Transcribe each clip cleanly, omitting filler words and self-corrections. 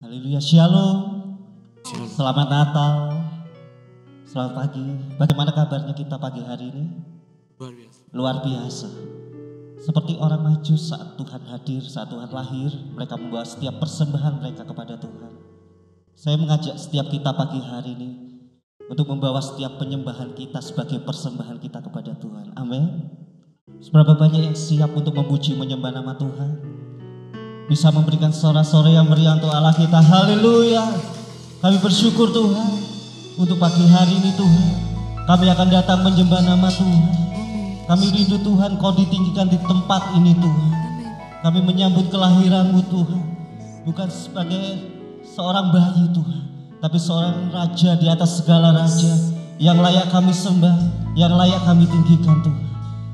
Haleluya, shalom. Selamat Natal. Selamat pagi. Bagaimana kabarnya kita pagi hari ini? Luar biasa. Luar biasa. Seperti orang Majus saat Tuhan hadir, saat Tuhan lahir, mereka membawa setiap persembahan mereka kepada Tuhan. Saya mengajak setiap kita pagi hari ini untuk membawa setiap penyembahan kita sebagai persembahan kita kepada Tuhan. Amin. Seberapa banyak yang siap untuk memuji menyembah nama Tuhan? Bisa memberikan sorak-sorai yang meriah untuk Allah kita. Haleluya. Kami bersyukur Tuhan untuk pagi hari ini Tuhan. Kami akan datang menyembah nama Tuhan. Kami rindu Tuhan Kau ditinggikan di tempat ini Tuhan. Kami menyambut kelahiran-Mu Tuhan. Bukan sebagai seorang bayi Tuhan, tapi seorang raja di atas segala raja, yang layak kami sembah, yang layak kami tinggikan Tuhan.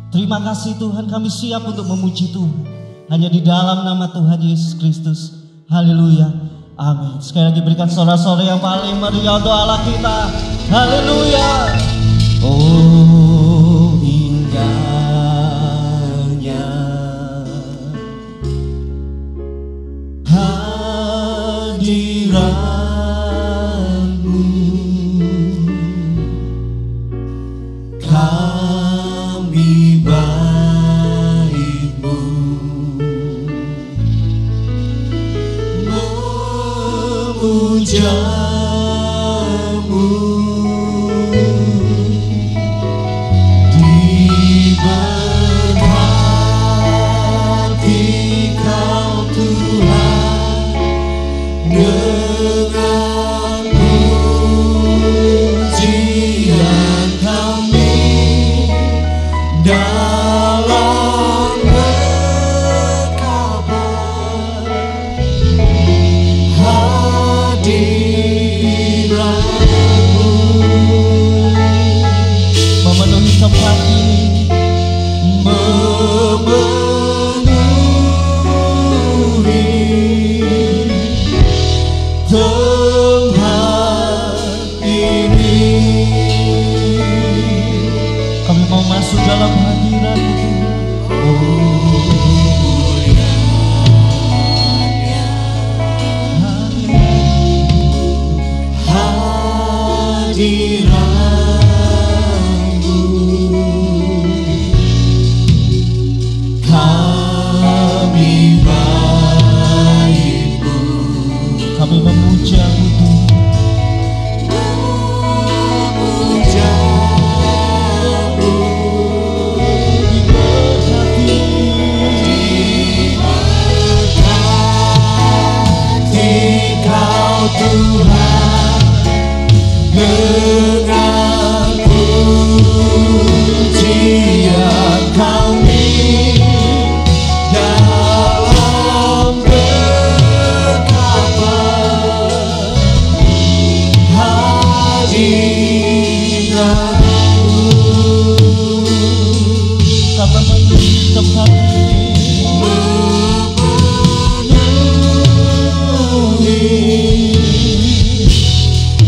Terima kasih Tuhan, kami siap untuk memuji Tuhan. Hanya di dalam nama Tuhan Yesus Kristus. Haleluya. Amin. Sekali lagi berikan sorak-sorai yang paling meriah untuk Allah kita. Haleluya. Oh indahnya hadirat-Mu, kami baik-Mu memuja-Mu, diberkati Kau Tuhan dengan pujian kami dalam berkabar hadirat-Mu memenuhi tempat ini, memenuhi tempat ini. Kami mau masuk dalam hadirat-Mu Tuhan. Hadirat-Mu, kami baik-Mu, kami memuja-Mu Tuhan. Memuja-Mu, diberkati Kau Tuhan dengan pujian kami dalam berkabar hadirat-Mu. Kami memenuhi tempat ini, memenuhi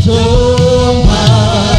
tempat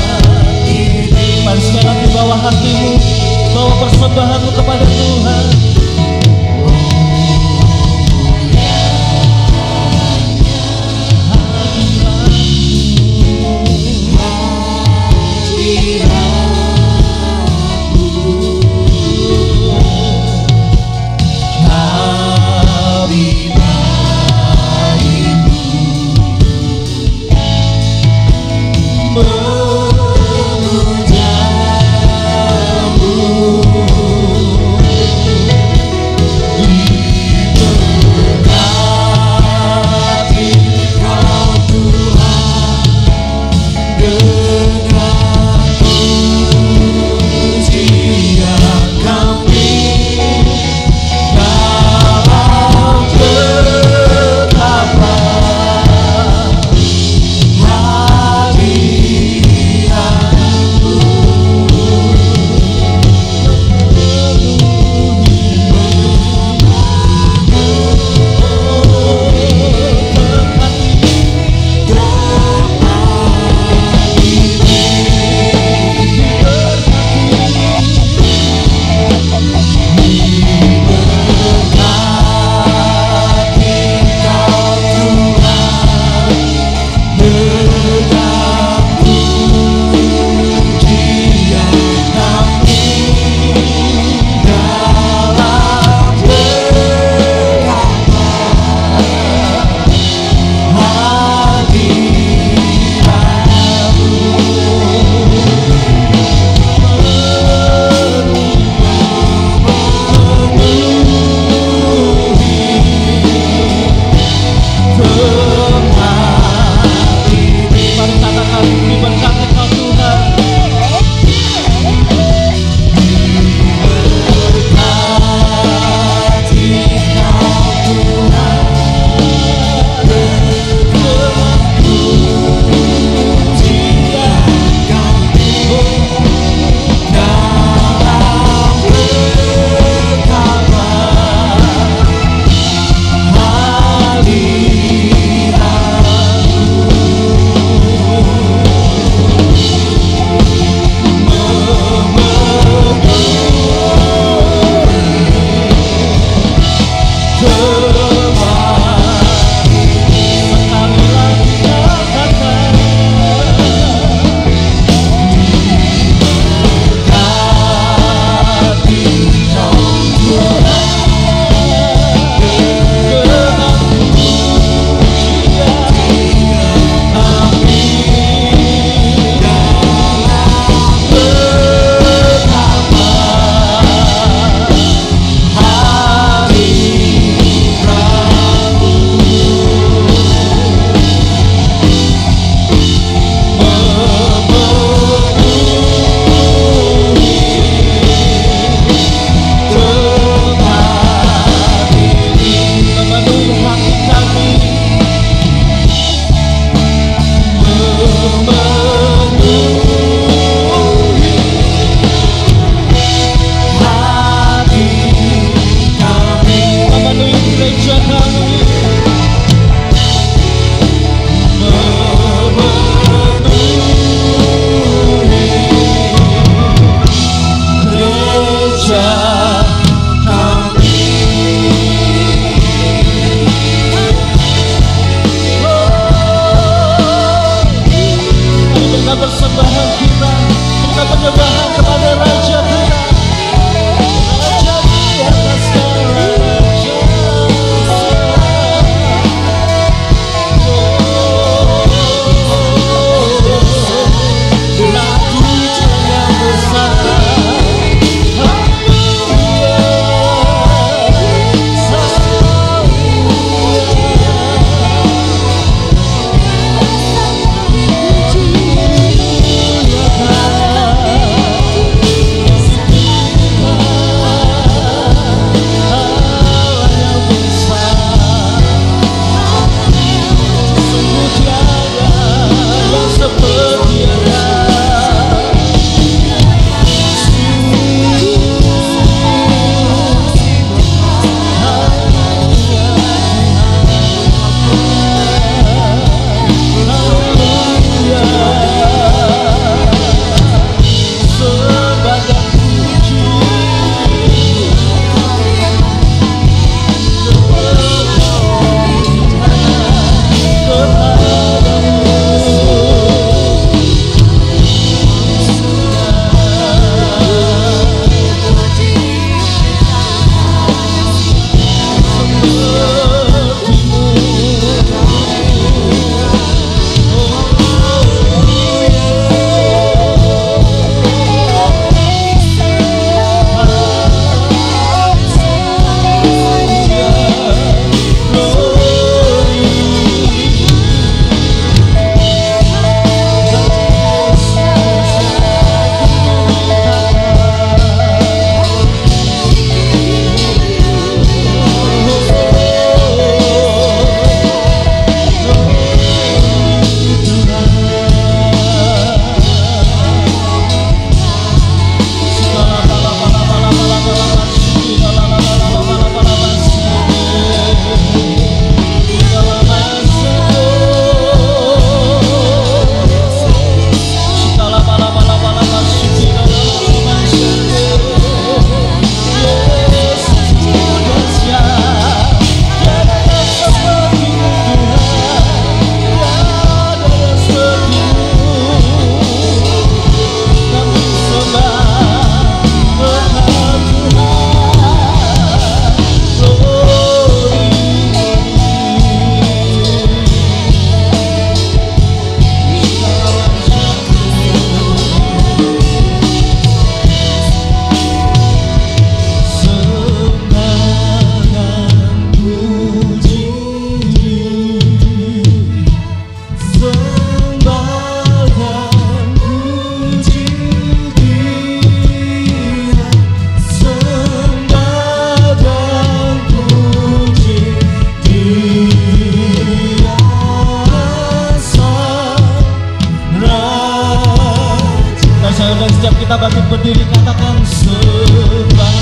kita bangkit berdiri, katakan sembah.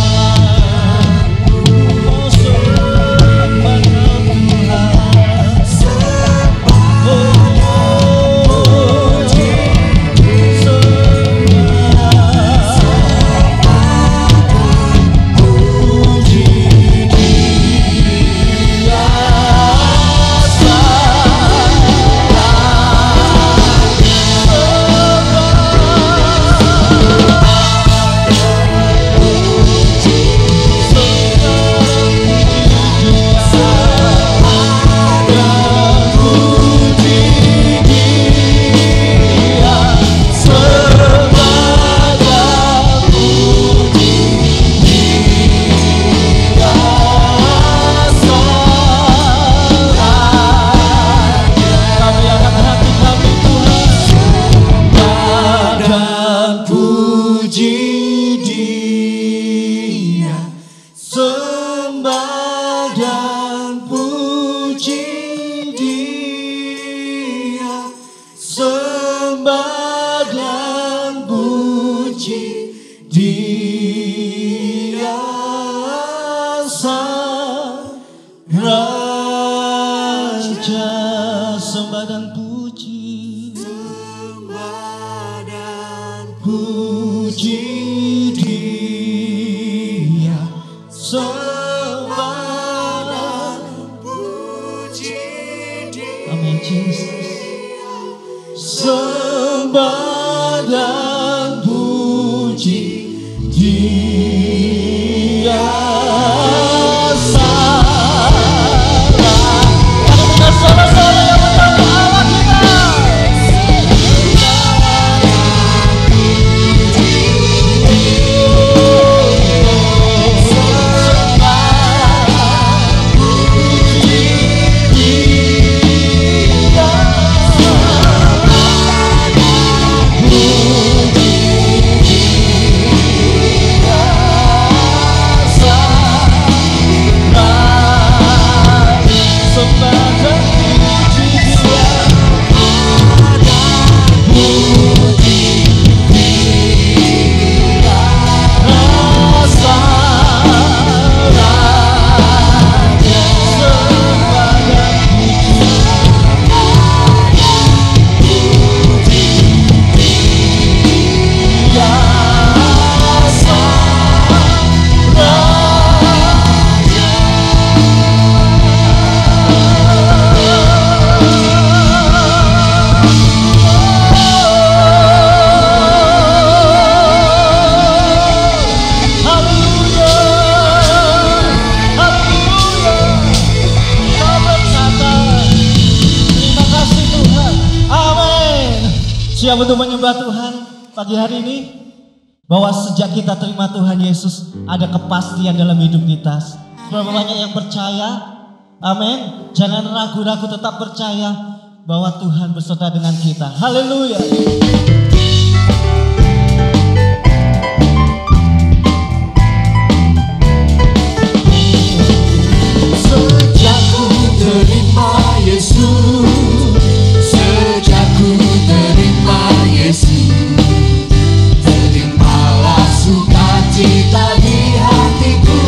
Oh sembah Tuhan, sembah. Sembah dan puji Dia salah. Kita sola-sola yang menyembah Allah kita. Siap untuk menyembah Tuhan pagi hari ini, bahwa sejak kita terima Tuhan Yesus ada kepastian dalam hidup kita. Berapa banyak yang percaya? Amin. Jangan ragu-ragu, tetap percaya bahwa Tuhan beserta dengan kita. Haleluya. Sejak ku terima Yesus, sejak ku terima Yesus, terimalah sukacita di hatiku.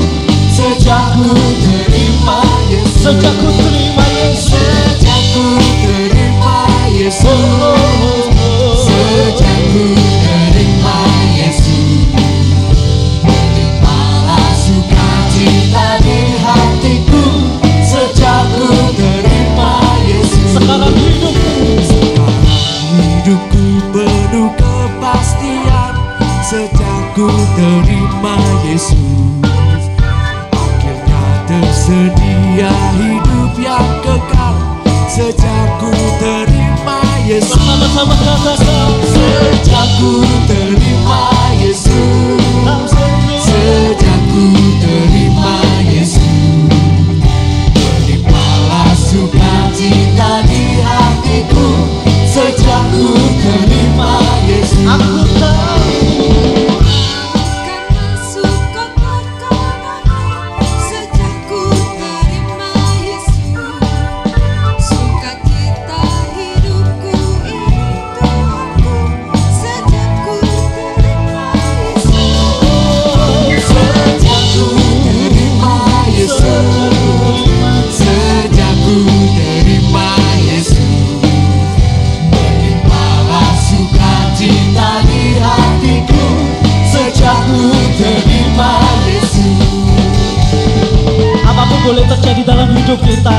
Sejak ku terima Yesus, Sejak ku terima Yesus, sejak ku terima Yesus, sejak ku terima Yesus, terimalah sukacita di hatiku. Sejak ku terima Yesus, sekarang hidupku penuh kepastian. Sejak ku terima Yesus, akhirnya tersedia hidup yang kekal. Sejak ku terima Yesus, sama-sama katakan. sejak ku terima Yesus, sejak ku terima Yesus, terimalah sukacita di hatiku. Sejak ku terima Yesus, Aku tahu akan masuk kota Kanaan. Sejak ku terima Yesus, sukacita hidupku ini Tuhanku. Sejak ku terima hidup kita.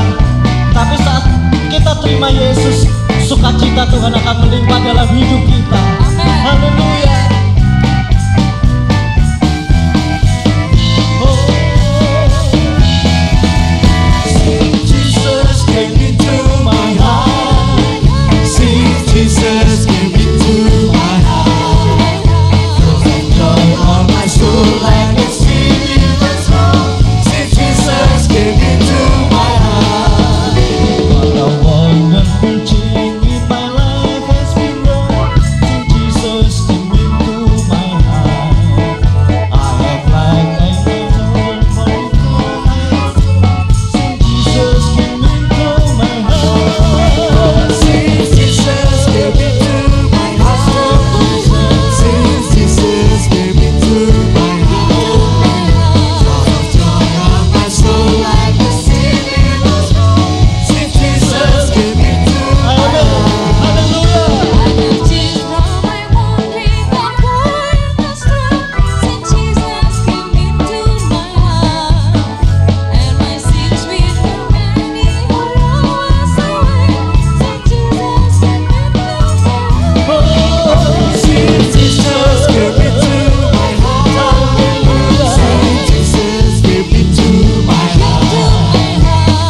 Tapi saat kita terima Yesus, sukacita Tuhan akan melimpah dalam hidup kita. Haleluya. Jesus came into my heart. See, Jesus came into my heart. Full of joy on my soul like a sea in the song. See, Jesus came into my heart. What a wonderful change in my life has been wrought since Jesus came into my heart. I have like angels all for since Jesus came into my heart. Since Jesus came into my heart. Since Jesus came into my heart. Full of joy on my soul like a sea in the song. Since Jesus came into my heart. Haleluya. I have changed from my wandering and quiet astray since Jesus came into my heart, and my sins with your many are always away since Jesus came into my heart. Since Jesus came into my heart. Since Jesus came into my heart.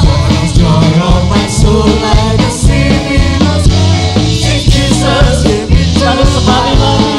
Full of joy on my soul like a sea in the sky. Since Jesus came into Lalu sekali my lagi.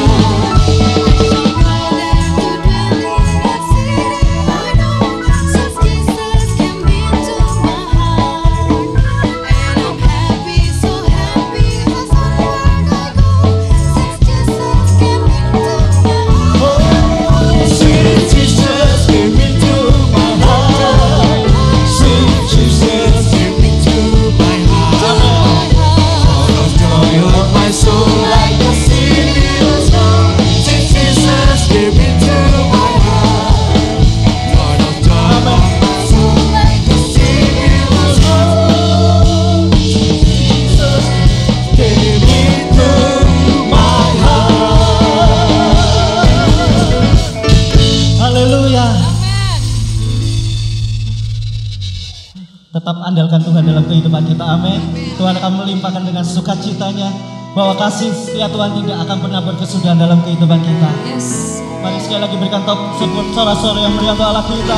Since Jesus came into my heart. Since Jesus came into my heart. Full of joy on my soul like a sea in the sky. Since Jesus came into my heart. Full of joy on my soul like a sea in the sky. Jesus came into my heart. Haleluya. Tetap andalkan Tuhan dalam kehidupan kita, amin. Tuhan akan melimpahkan dengan sukacitanya, bahwa kasih setia Tuhan tidak akan pernah berkesudahan dalam kehidupan kita. Yes. Mari sekali lagi berikan sorak-sorai yang meriah untuk Allah kita.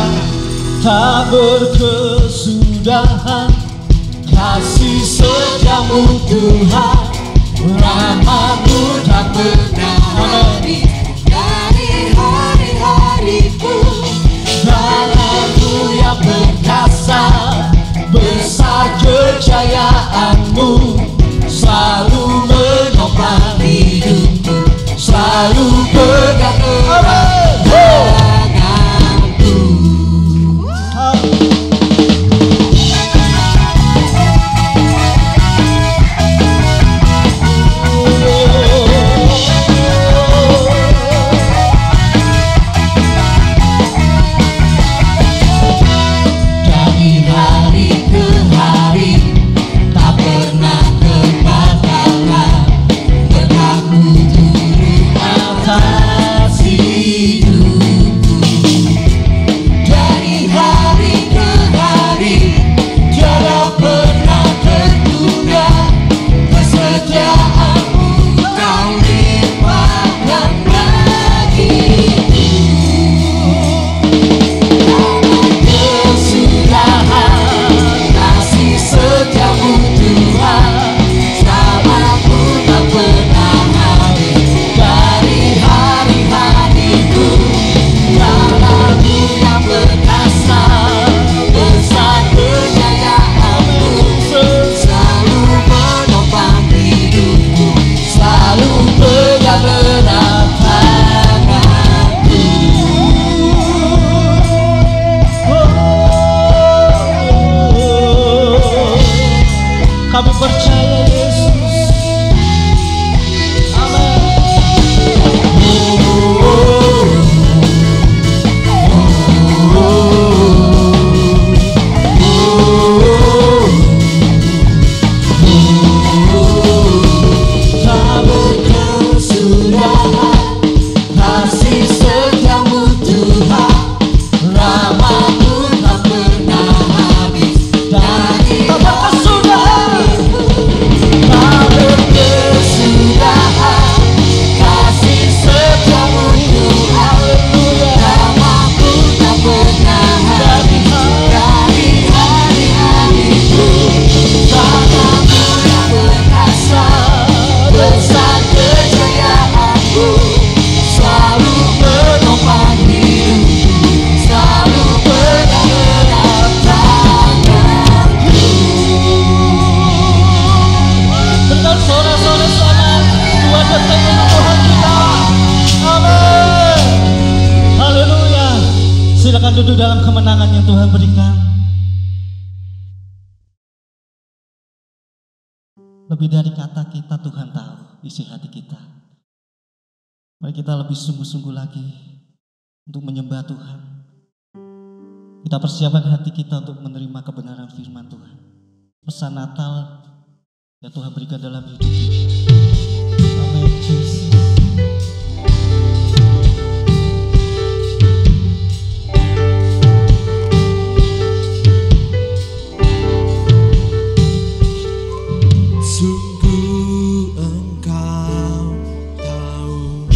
Tak berkesudahan Kasih setiamu Tuhan, rahmat-Mu tak pernah habis. Dari hari-hariku, Dalam-Mu yang perkasa, besar kejayaan-Mu, selalu menopang hidupku, selalu pegang erat tanganku. Dari hari ke hari, tak pernah terbatakan, berlaku turun atas hidupku. Dari hari ke hari, tiada pernah tertunda, kesetiaan-Mu Kau limpahkan bagiku. Kesudahan kasih setiamu Tuhan, selama-Mu tak pernah habis. Dari hari-hariku, dalam-Mu yang perkasa, besar kejayaan-Mu, selalu menopang hidupku, selalu pegang erat tanganku. Kami percaya Yesus. Amin. Tak berkesudahan kasih setiamu Tuhan, rahmat-Mu tak pernah habis. silakan duduk dalam kemenangan yang Tuhan berikan. Lebih dari kata kita, Tuhan tahu isi hati kita. Mari kita lebih sungguh-sungguh lagi untuk menyembah Tuhan. Kita persiapkan hati kita untuk menerima kebenaran firman Tuhan. Pesan Natal yang Tuhan berikan dalam hidup kita. Amin, Jesus. Sungguh engkau tahu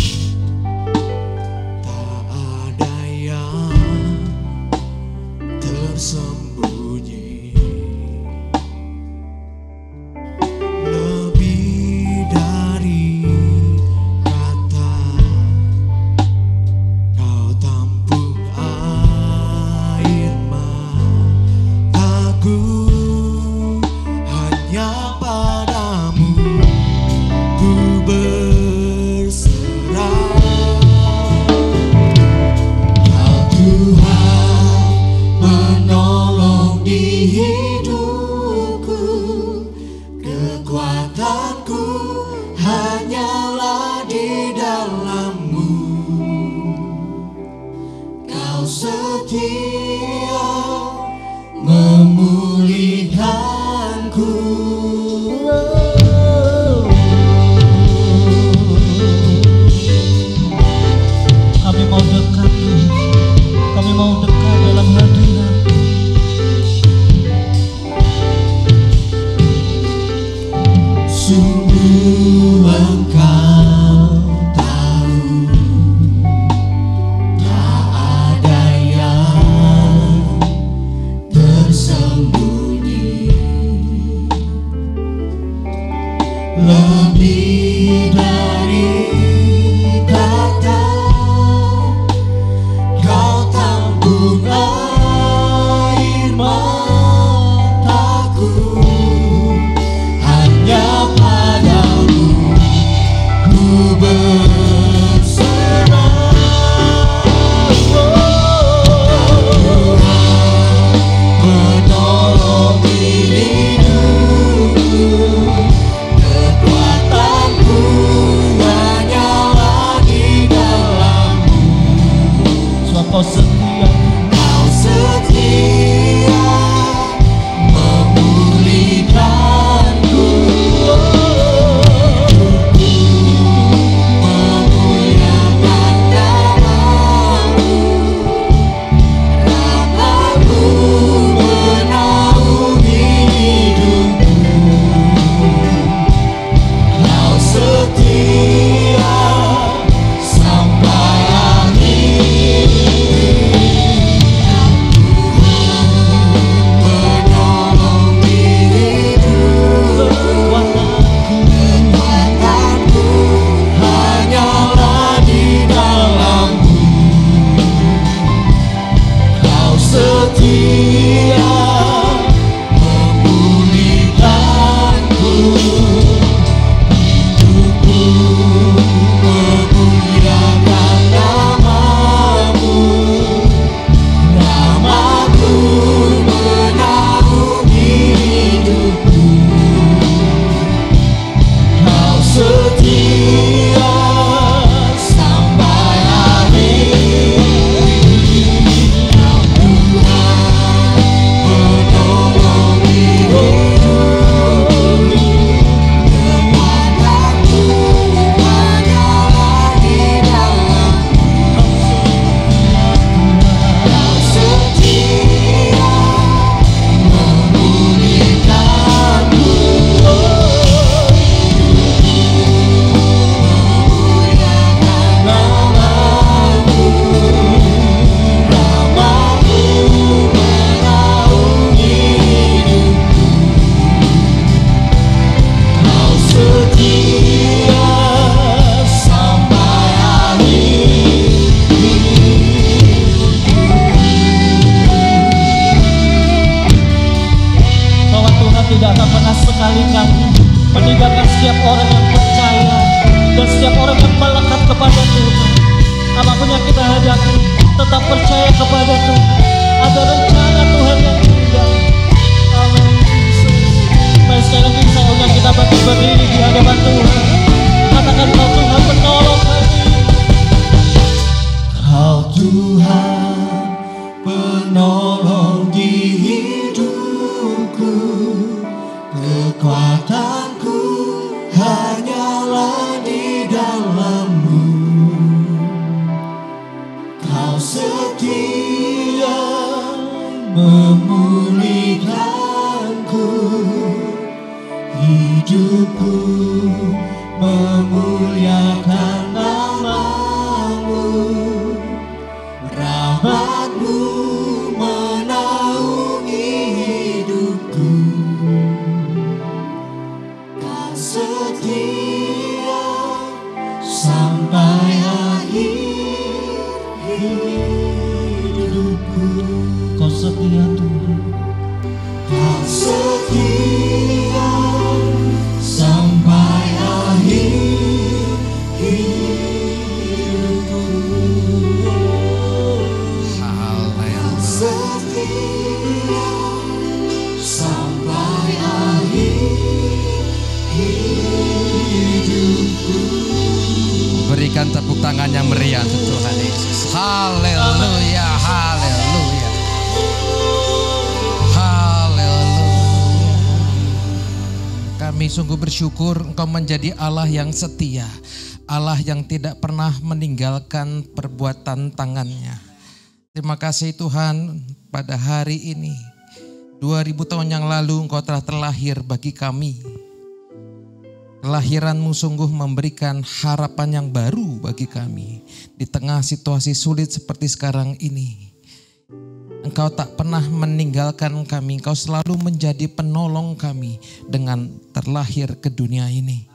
tak ada yang tersembunyi, lebih dari kata kau tampung air mataku. Hanya padamu ku berserah. Kau Tuhan menolong di hidupku, kekuatanku hanyalah di dalam-Mu. Kau setia memulihkanku. Kami mau dekat, kami mau dekat dalam hadirat. Sungguh engkau tahu tak ada yang tersembunyi, lebih dari kata kau tampung air mataku. Hanya padamu ku berserah. Menolong hidupku, kekuatanku hanyalah di dalam-Mu. Sebab kau setia, Kau setia memulihkanku. Memuliakan nama-Mu. Rahmat-Mu menaungi hidupku. Kau setia sampai akhir. Menolong hidupku, kekuatanku hanyalah di dalam-Mu. Kau setia memulihkanku. Hidupku memuliakan nama-Mu. Nama-Mu menaungi hidupku. Kau setia sampai akhir. Kau Tuhan menolong hidupku, kekuatanku hanyalah di dalam-Mu. Kau setia memulihkanku. Memuliakan nama-Mu. Nama-Mu menaungi hidupku. Kau setia sampai akhir. bahwa Tuhan tidak akan pernah sekali-kali meninggalkan setiap orang yang percaya dan setiap orang yang melekat kepada Tuhan. Apapun yang kita hadapi, tetap percaya kepada Tuhan. Ada rencana Tuhan yang indah. Amin Yesus. Mari sekali lagi saya undang kita berdiri di hadapan Tuhan. Katakan kau Tuhan penolong kami. Kau Tuhan penolong di hidupku, kekuatanku hanyalah di dalam-Mu. Kau setia memulihkanku, hidupku memuliakan nama-Mu. Rahmat-Mu menaungi hidupku. Kau setia sampai akhir hidupku. Kau setia Tuhan. Kau setia sampai akhir hidupku. Kau setia sampai akhir hidupku. Berikan tepuk tangan yang meriah untuk Tuhan Yesus. Haleluya, haleluya. Haleluya. Kami sungguh bersyukur Engkau menjadi Allah yang setia, Allah yang tidak pernah meninggalkan perbuatan tangannya. Terima kasih Tuhan, pada hari ini 2000 tahun yang lalu Engkau telah terlahir bagi kami. Kelahiran-Mu sungguh memberikan harapan yang baru bagi kami. Di tengah situasi sulit seperti sekarang ini, Engkau tak pernah meninggalkan kami. Engkau selalu menjadi penolong kami dengan terlahir ke dunia ini.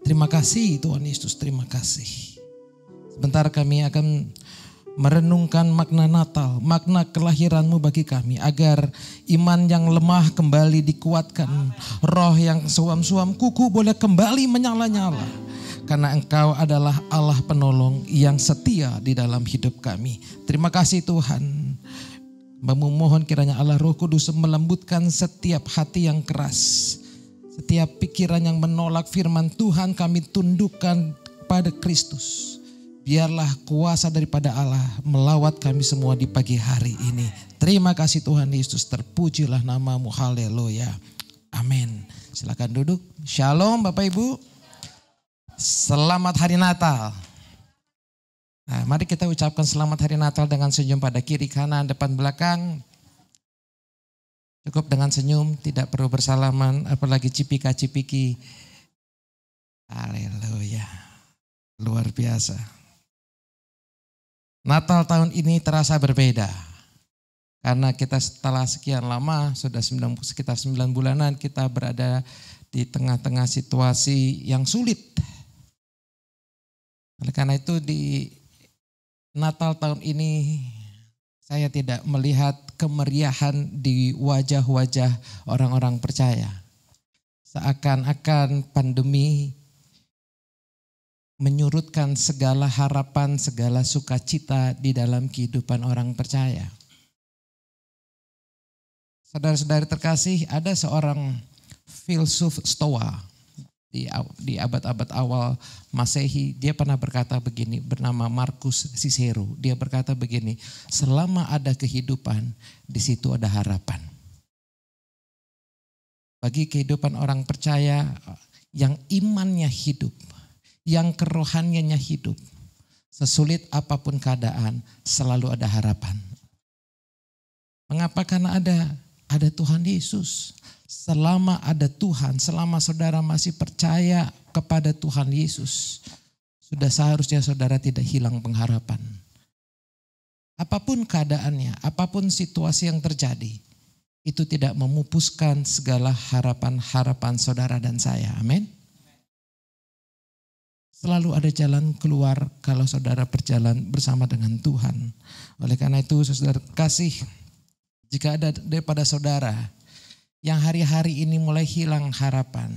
Terima kasih Tuhan Yesus, terima kasih. Sebentar kami akan merenungkan makna Natal, makna kelahiran-Mu bagi kami, agar iman yang lemah kembali dikuatkan, roh yang suam-suam kuku boleh kembali menyala-nyala, karena Engkau adalah Allah penolong yang setia di dalam hidup kami. Terima kasih Tuhan. Memohon kiranya Allah Roh Kudus melembutkan setiap hati yang keras, setiap pikiran yang menolak firman Tuhan kami tundukkan pada Kristus. Biarlah kuasa daripada Allah melawat kami semua di pagi hari ini. Terima kasih Tuhan Yesus, terpujilah nama-Mu, haleluya. Amin. Silakan duduk. Shalom Bapak Ibu. Selamat Hari Natal. Nah, mari kita ucapkan selamat Hari Natal dengan senyum pada kiri, kanan, depan, belakang. Cukup dengan senyum, tidak perlu bersalaman, apalagi cipika-cipiki. Haleluya. Luar biasa. Natal tahun ini terasa berbeda. Karena kita setelah sekian lama, sudah sekitar 9 bulanan kita berada di tengah-tengah situasi yang sulit. Oleh karena itu di Natal tahun ini saya tidak melihat kemeriahan di wajah-wajah orang-orang percaya. Seakan-akan pandemi menyurutkan segala harapan, segala sukacita di dalam kehidupan orang percaya. Saudara-saudari terkasih, ada seorang filsuf Stoa di abad-abad awal Masehi. Dia pernah berkata begini, bernama Marcus Cicero. Dia berkata begini, selama ada kehidupan, di situ ada harapan. Bagi kehidupan orang percaya yang imannya hidup, yang kerohaniannya hidup, sesulit apapun keadaan, selalu ada harapan. Mengapa? Karena ada Tuhan Yesus. Selama ada Tuhan, selama saudara masih percaya kepada Tuhan Yesus, sudah seharusnya saudara tidak hilang pengharapan. Apapun keadaannya, apapun situasi yang terjadi, itu tidak memupuskan segala harapan-harapan saudara dan saya. Amin. Selalu ada jalan keluar kalau saudara berjalan bersama dengan Tuhan. Oleh karena itu saudara kasih, jika ada daripada saudara yang hari-hari ini mulai hilang harapan,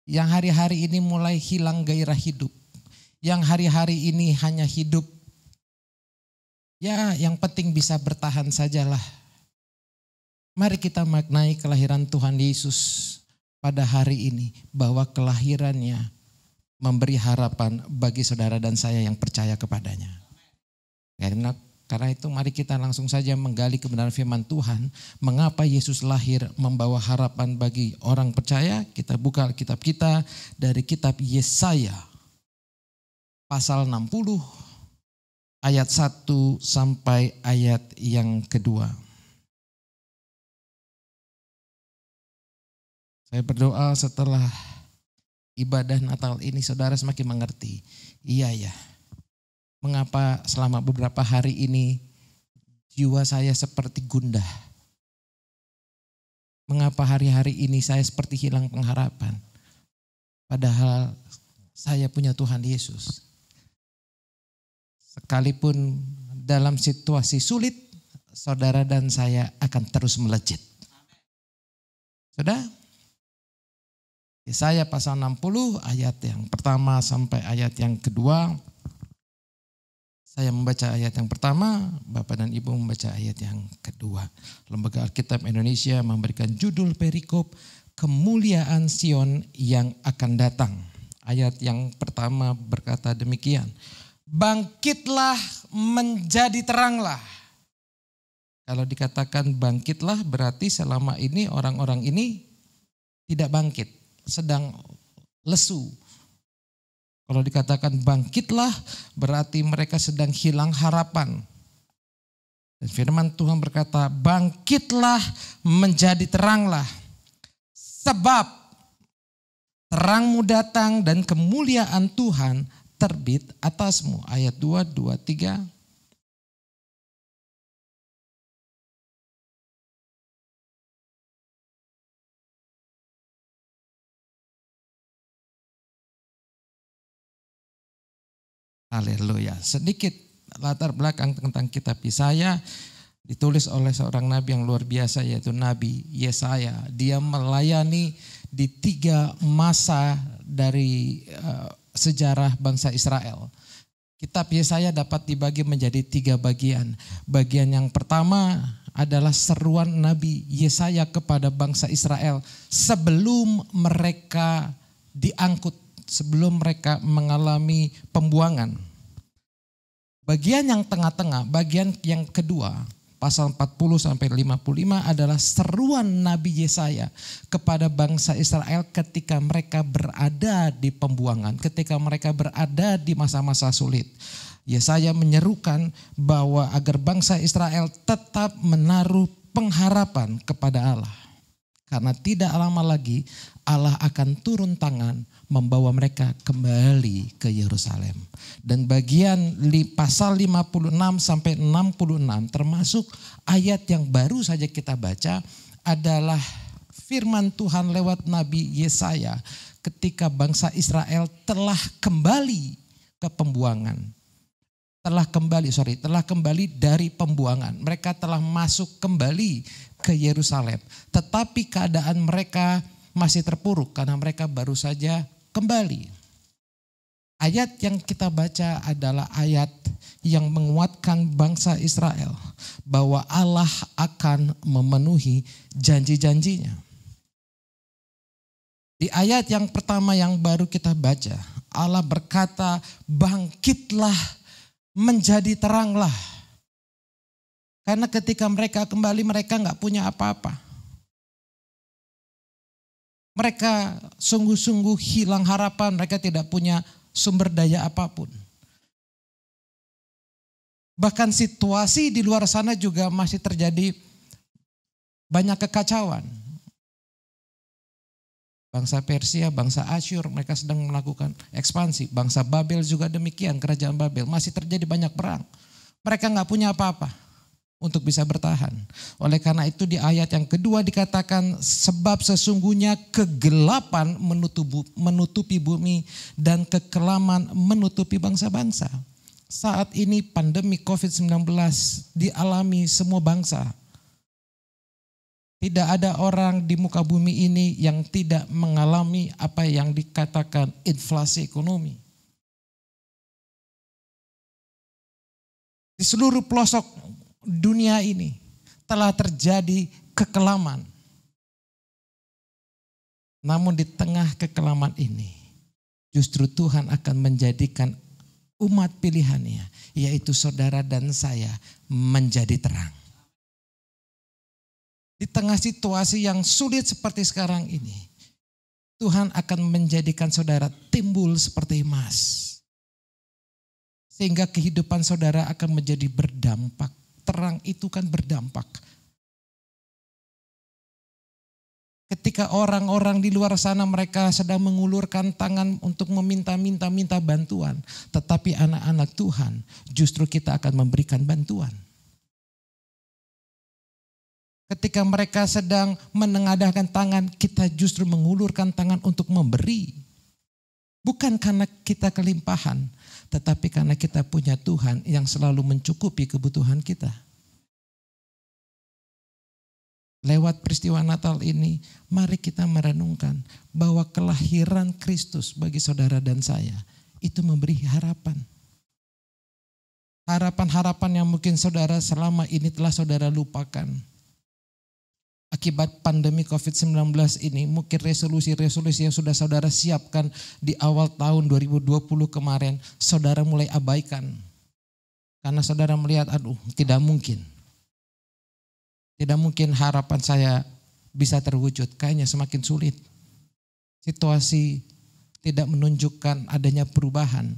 yang hari-hari ini mulai hilang gairah hidup, yang hari-hari ini hanya hidup Ya, yang penting bisa bertahan sajalah. Mari kita maknai kelahiran Tuhan Yesus pada hari ini, bahwa kelahirannya memberi harapan bagi saudara dan saya yang percaya kepadanya. Karena itu mari kita langsung saja menggali kebenaran firman Tuhan. Mengapa Yesus lahir membawa harapan bagi orang percaya? Kita buka kitab kita dari kitab Yesaya pasal 60 ayat 1 sampai ayat yang kedua. Saya berdoa setelah ibadah Natal ini saudara semakin mengerti. Iya ya, mengapa selama beberapa hari ini jiwa saya seperti gundah. Mengapa hari-hari ini saya seperti hilang pengharapan. Padahal saya punya Tuhan Yesus. Sekalipun dalam situasi sulit, saudara dan saya akan terus melejit. Sudah? Yesaya pasal 60 ayat yang pertama sampai ayat yang kedua. Saya membaca ayat yang pertama, Bapak dan Ibu membaca ayat yang kedua. Lembaga Alkitab Indonesia memberikan judul perikop Kemuliaan Sion yang akan datang. Ayat yang pertama berkata demikian. Bangkitlah menjadi teranglah. Kalau dikatakan bangkitlah berarti selama ini orang-orang ini tidak bangkit, sedang lesu. Kalau dikatakan bangkitlah berarti mereka sedang hilang harapan. Dan firman Tuhan berkata bangkitlah menjadi teranglah. Sebab terangmu datang dan kemuliaan Tuhan terbit atasmu. Ayat 2, 2, 3. Haleluya. Sedikit latar belakang tentang kitab Yesaya ditulis oleh seorang nabi yang luar biasa yaitu Nabi Yesaya. Dia melayani di 3 masa dari sejarah bangsa Israel. Kitab Yesaya dapat dibagi menjadi 3 bagian. Bagian yang pertama adalah seruan Nabi Yesaya kepada bangsa Israel sebelum mereka diangkut, sebelum mereka mengalami pembuangan. Bagian yang tengah-tengah, bagian yang kedua, pasal 40 sampai 55 adalah seruan Nabi Yesaya kepada bangsa Israel ketika mereka berada di pembuangan, ketika mereka berada di masa-masa sulit. Yesaya menyerukan bahwa agar bangsa Israel tetap menaruh pengharapan kepada Allah. Karena tidak lama lagi Allah akan turun tangan membawa mereka kembali ke Yerusalem. Dan bagian pasal 56 sampai 66 termasuk ayat yang baru saja kita baca adalah firman Tuhan lewat Nabi Yesaya ketika bangsa Israel telah kembali ke pembuangan. Telah kembali dari pembuangan. Mereka telah masuk kembali ke Yerusalem. Tetapi keadaan mereka masih terpuruk karena mereka baru saja kembali. Ayat yang kita baca adalah ayat yang menguatkan bangsa Israel bahwa Allah akan memenuhi janji-janjinya. Di ayat yang pertama yang baru kita baca, Allah berkata, bangkitlah menjadi teranglah. Karena ketika mereka kembali mereka nggak punya apa-apa. Mereka sungguh-sungguh hilang harapan, mereka tidak punya sumber daya apapun. Bahkan situasi di luar sana juga masih terjadi banyak kekacauan. Bangsa Persia, bangsa Asyur mereka sedang melakukan ekspansi. Bangsa Babel juga demikian, kerajaan Babel masih terjadi banyak perang. Mereka nggak punya apa-apa untuk bisa bertahan. Oleh karena itu di ayat yang kedua dikatakan sebab sesungguhnya kegelapan menutupi bumi dan kekelaman menutupi bangsa-bangsa. Saat ini pandemi COVID-19 dialami semua bangsa. Tidak ada orang di muka bumi ini yang tidak mengalami apa yang dikatakan inflasi ekonomi. Di seluruh pelosok dunia ini telah terjadi kekelaman. Namun di tengah kekelaman ini, justru Tuhan akan menjadikan umat pilihannya, yaitu saudara dan saya, menjadi terang. Di tengah situasi yang sulit seperti sekarang ini, Tuhan akan menjadikan saudara timbul seperti emas. Sehingga kehidupan saudara akan menjadi berdampak. Terang itu kan berdampak. Ketika orang-orang di luar sana mereka sedang mengulurkan tangan untuk meminta bantuan. Tetapi anak-anak Tuhan justru kita akan memberikan bantuan. Ketika mereka sedang menengadahkan tangan, kita justru mengulurkan tangan untuk memberi. Bukan karena kita kelimpahan, tetapi karena kita punya Tuhan yang selalu mencukupi kebutuhan kita. Lewat peristiwa Natal ini, mari kita merenungkan bahwa kelahiran Kristus bagi saudara dan saya itu memberi harapan. Harapan-harapan yang mungkin saudara selama ini telah saudara lupakan. Akibat pandemi COVID-19 ini, mungkin resolusi-resolusi yang sudah saudara siapkan di awal tahun 2020 kemarin, saudara mulai abaikan. Karena saudara melihat, aduh tidak mungkin. Tidak mungkin harapan saya bisa terwujud, kayaknya semakin sulit. Situasi tidak menunjukkan adanya perubahan.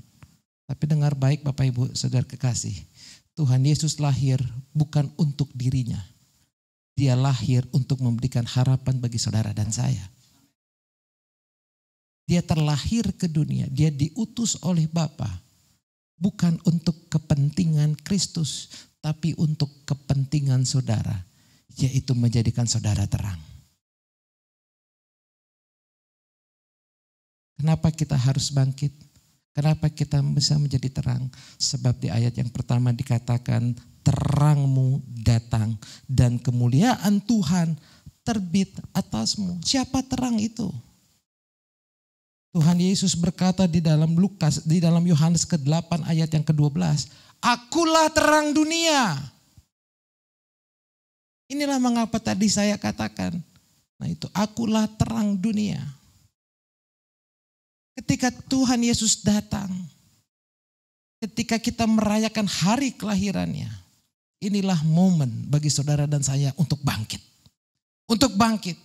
Tapi dengar baik Bapak Ibu Saudara kekasih, Tuhan Yesus lahir bukan untuk dirinya. Dia lahir untuk memberikan harapan bagi saudara dan saya. Dia terlahir ke dunia, dia diutus oleh Bapa. Bukan untuk kepentingan Kristus, tapi untuk kepentingan saudara. Yaitu menjadikan saudara terang. Kenapa kita harus bangkit? Kenapa kita bisa menjadi terang? Sebab di ayat yang pertama dikatakan, terangmu datang dan kemuliaan Tuhan terbit atasmu. Siapa terang itu? Tuhan Yesus berkata di dalam Yohanes ke-8 ayat yang ke-12, akulah terang dunia. Inilah mengapa tadi saya katakan, nah itu akulah terang dunia. Ketika Tuhan Yesus datang, ketika kita merayakan hari kelahirannya, inilah momen bagi saudara dan saya untuk bangkit. Untuk bangkit.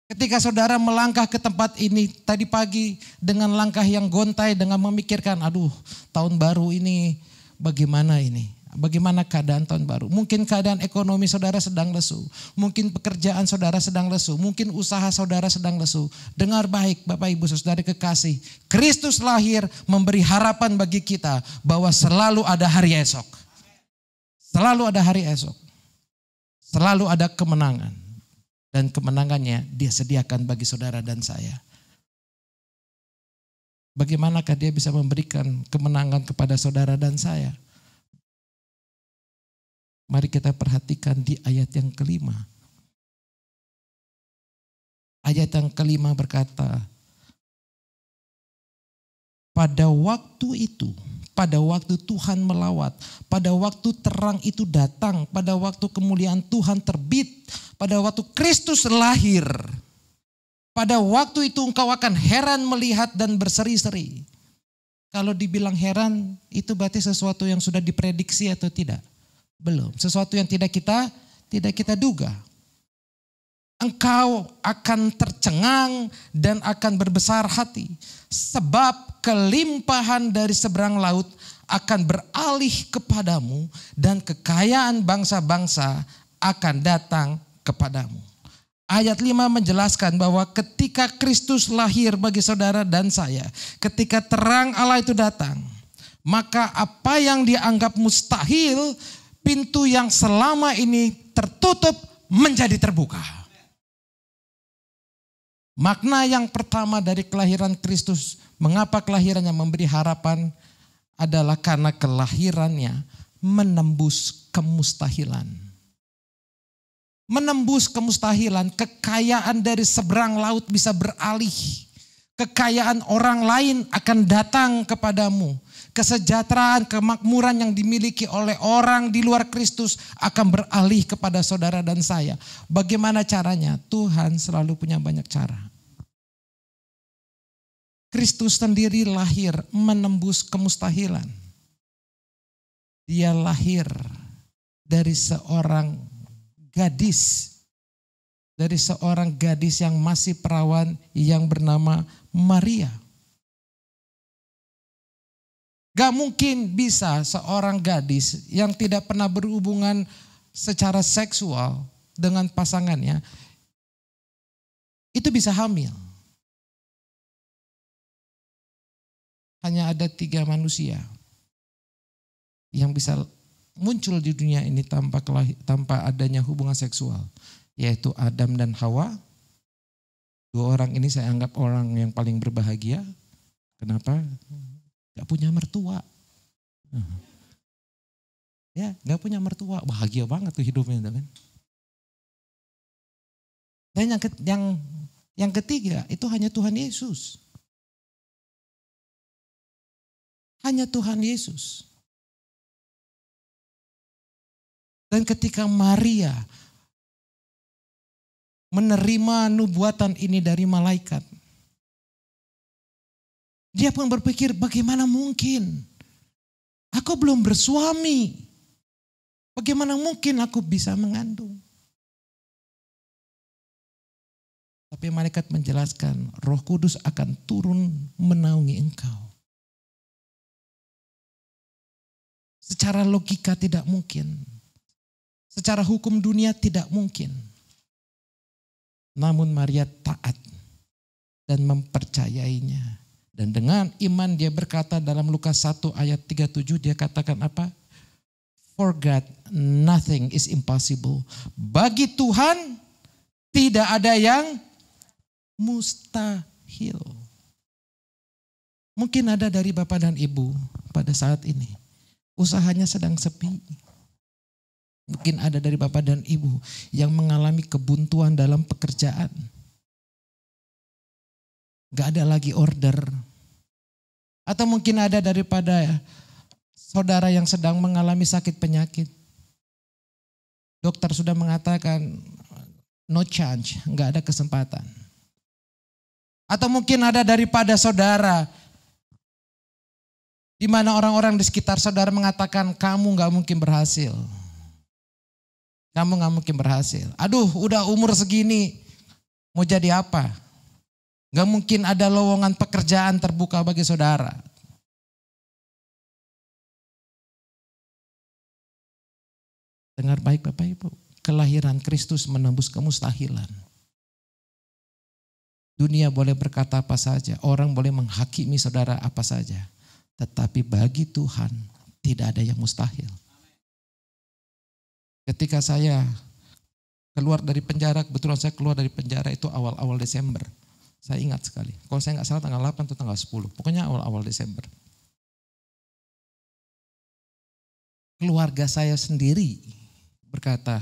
Ketika saudara melangkah ke tempat ini tadi pagi dengan langkah yang gontai, dengan memikirkan, aduh tahun baru ini bagaimana ini? Bagaimana keadaan tahun baru? Mungkin keadaan ekonomi saudara sedang lesu. Mungkin pekerjaan saudara sedang lesu. Mungkin usaha saudara sedang lesu. Dengar baik Bapak Ibu Saudara kekasih. Kristus lahir memberi harapan bagi kita bahwa selalu ada hari esok. Selalu ada hari esok. Selalu ada kemenangan. Dan kemenangannya dia sediakan bagi saudara dan saya. Bagaimanakah dia bisa memberikan kemenangan kepada saudara dan saya? Mari kita perhatikan di ayat yang kelima. Ayat yang kelima berkata, pada waktu itu, pada waktu Tuhan melawat, pada waktu terang itu datang, pada waktu kemuliaan Tuhan terbit, pada waktu Kristus lahir, pada waktu itu engkau akan heran melihat dan berseri-seri. Kalau dibilang heran, itu berarti sesuatu yang sudah diprediksi atau tidak? Belum, sesuatu yang tidak kita duga. Engkau akan tercengang dan akan berbesar hati. Sebab kelimpahan dari seberang laut akan beralih kepadamu dan kekayaan bangsa-bangsa akan datang kepadamu. Ayat 5 menjelaskan bahwa ketika Kristus lahir bagi saudara dan saya, ketika terang Allah itu datang, maka apa yang dianggap mustahil, pintu yang selama ini tertutup menjadi terbuka. Makna yang pertama dari kelahiran Kristus, mengapa kelahirannya memberi harapan, adalah karena kelahirannya menembus kemustahilan. Menembus kemustahilan, kekayaan dari seberang laut bisa beralih Kekayaan orang lain akan datang kepadamu. Kesejahteraan, kemakmuran yang dimiliki oleh orang di luar Kristus akan beralih kepada saudara dan saya. Bagaimana caranya? Tuhan selalu punya banyak cara. Kristus sendiri lahir menembus kemustahilan. Dia lahir dari seorang gadis. Dari seorang gadis yang masih perawan yang bernama Maria. Gak mungkin bisa seorang gadis yang tidak pernah berhubungan secara seksual dengan pasangannya, itu bisa hamil. Hanya ada 3 manusia yang bisa muncul di dunia ini tanpa adanya hubungan seksual, yaitu Adam dan Hawa. 2 orang ini saya anggap orang yang paling berbahagia. Kenapa? Gak punya mertua. Ya, gak punya mertua. Bahagia banget tuh hidupnya kan. Dan yang ketiga itu hanya Tuhan Yesus. Hanya Tuhan Yesus. Dan ketika Maria menerima nubuatan ini dari malaikat, dia pun berpikir, bagaimana mungkin? Aku belum bersuami. Bagaimana mungkin aku bisa mengandung? Tapi malaikat menjelaskan, Roh Kudus akan turun menaungi engkau. Secara logika tidak mungkin. Secara hukum dunia tidak mungkin. Namun Maria taat dan mempercayainya. Dan dengan iman dia berkata dalam Lukas 1 ayat 37 dia katakan apa? For God nothing is impossible. Bagi Tuhan tidak ada yang mustahil. Mungkin ada dari Bapak dan Ibu pada saat ini. Usahanya sedang sepi. Mungkin ada dari Bapak dan Ibu yang mengalami kebuntuan dalam pekerjaan. Gak ada lagi order. Atau mungkin ada daripada saudara yang sedang mengalami sakit penyakit. Dokter sudah mengatakan no chance, gak ada kesempatan. Atau mungkin ada daripada saudara di mana orang-orang di sekitar saudara mengatakan kamu gak mungkin berhasil. Kamu gak mungkin berhasil. Aduh udah umur segini mau jadi apa? Gak mungkin ada lowongan pekerjaan terbuka bagi saudara. Dengar baik Bapak Ibu, kelahiran Kristus menembus kemustahilan. Dunia boleh berkata apa saja, orang boleh menghakimi saudara apa saja. Tetapi bagi Tuhan tidak ada yang mustahil. Ketika saya keluar dari penjara, kebetulan saya keluar dari penjara itu awal-awal Desember. Saya ingat sekali. Kalau saya nggak salah tanggal 8 atau tanggal 10. Pokoknya awal-awal Desember. Keluarga saya sendiri berkata,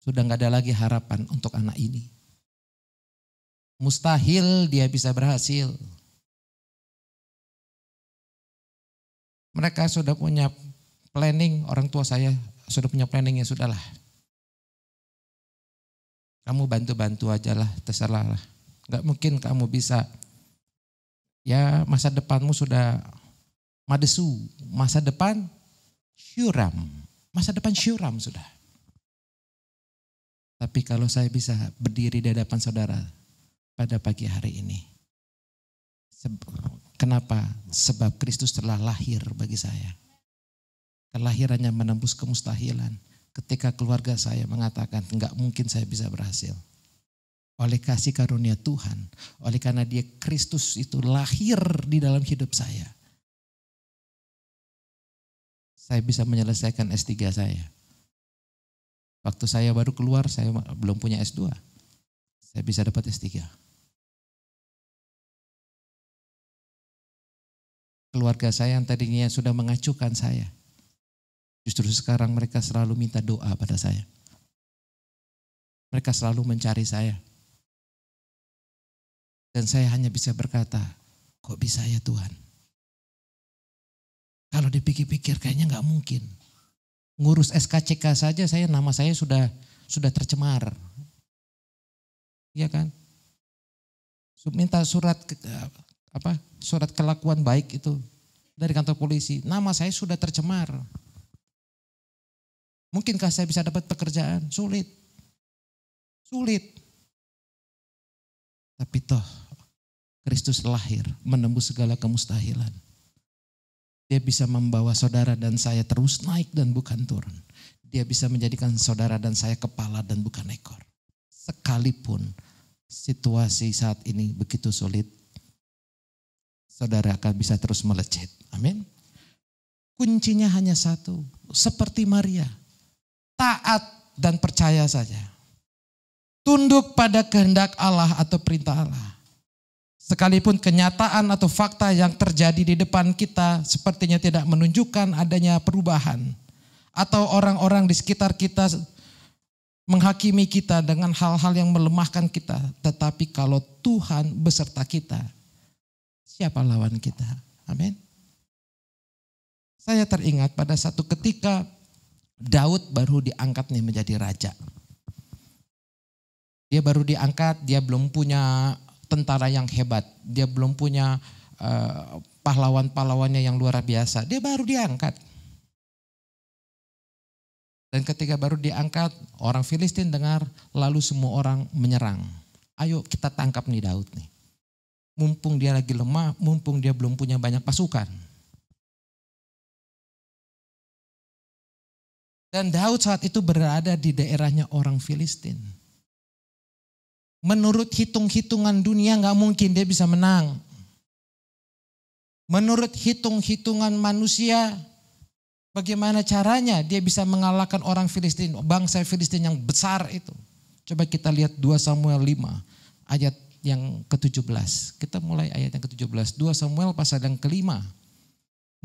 sudah nggak ada lagi harapan untuk anak ini. Mustahil dia bisa berhasil. Mereka sudah punya planning, orang tua saya sudah punya planning, ya sudahlah. Kamu bantu-bantu aja lah, terserah lah. Gak mungkin kamu bisa, ya masa depanmu sudah madesu, masa depan syuram. Masa depan syuram sudah. Tapi kalau saya bisa berdiri di hadapan saudara pada pagi hari ini. Kenapa? Sebab Kristus telah lahir bagi saya. Kelahirannya menembus kemustahilan. Ketika keluarga saya mengatakan enggak mungkin saya bisa berhasil. Oleh kasih karunia Tuhan, oleh karena dia Kristus itu lahir di dalam hidup saya. Saya bisa menyelesaikan S3 saya. Waktu saya baru keluar saya belum punya S2. Saya bisa dapat S3. Keluarga saya yang tadinya sudah mengacuhkan saya. Justru sekarang mereka selalu minta doa pada saya. Mereka selalu mencari saya. Dan saya hanya bisa berkata, kok bisa ya Tuhan? Kalau dipikir-pikir kayaknya nggak mungkin. Ngurus SKCK saja nama saya sudah tercemar. Iya kan? Minta surat surat kelakuan baik itu dari kantor polisi. Nama saya sudah tercemar. Mungkinkah saya bisa dapat pekerjaan? Sulit. Tapi toh Kristus lahir menembus segala kemustahilan. Dia bisa membawa saudara dan saya terus naik dan bukan turun. Dia bisa menjadikan saudara dan saya kepala dan bukan ekor. Sekalipun situasi saat ini begitu sulit, saudara akan bisa terus melejit. Amin. Kuncinya hanya satu, seperti Maria, taat dan percaya saja. Tunduk pada kehendak Allah atau perintah Allah. Sekalipun kenyataan atau fakta yang terjadi di depan kita sepertinya tidak menunjukkan adanya perubahan. Atau orang-orang di sekitar kita menghakimi kita dengan hal-hal yang melemahkan kita. Tetapi kalau Tuhan beserta kita, siapa lawan kita? Amin. Saya teringat pada satu ketika Daud baru diangkat nih menjadi raja. Dia baru diangkat, dia belum punya tentara yang hebat, dia belum punya pahlawan-pahlawannya yang luar biasa, dia baru diangkat. Dan ketika baru diangkat, orang Filistin dengar, lalu semua orang menyerang. Ayo kita tangkap nih Daud nih. Mumpung dia lagi lemah, mumpung dia belum punya banyak pasukan. Dan Daud saat itu berada di daerahnya orang Filistin. Menurut hitung-hitungan dunia gak mungkin dia bisa menang. Menurut hitung-hitungan manusia, bagaimana caranya dia bisa mengalahkan orang Filistin, bangsa Filistin yang besar itu. Coba kita lihat 2 Samuel 5 ayat yang ke-17. Kita mulai ayat yang ke-17. 2 Samuel pasal yang ke-5.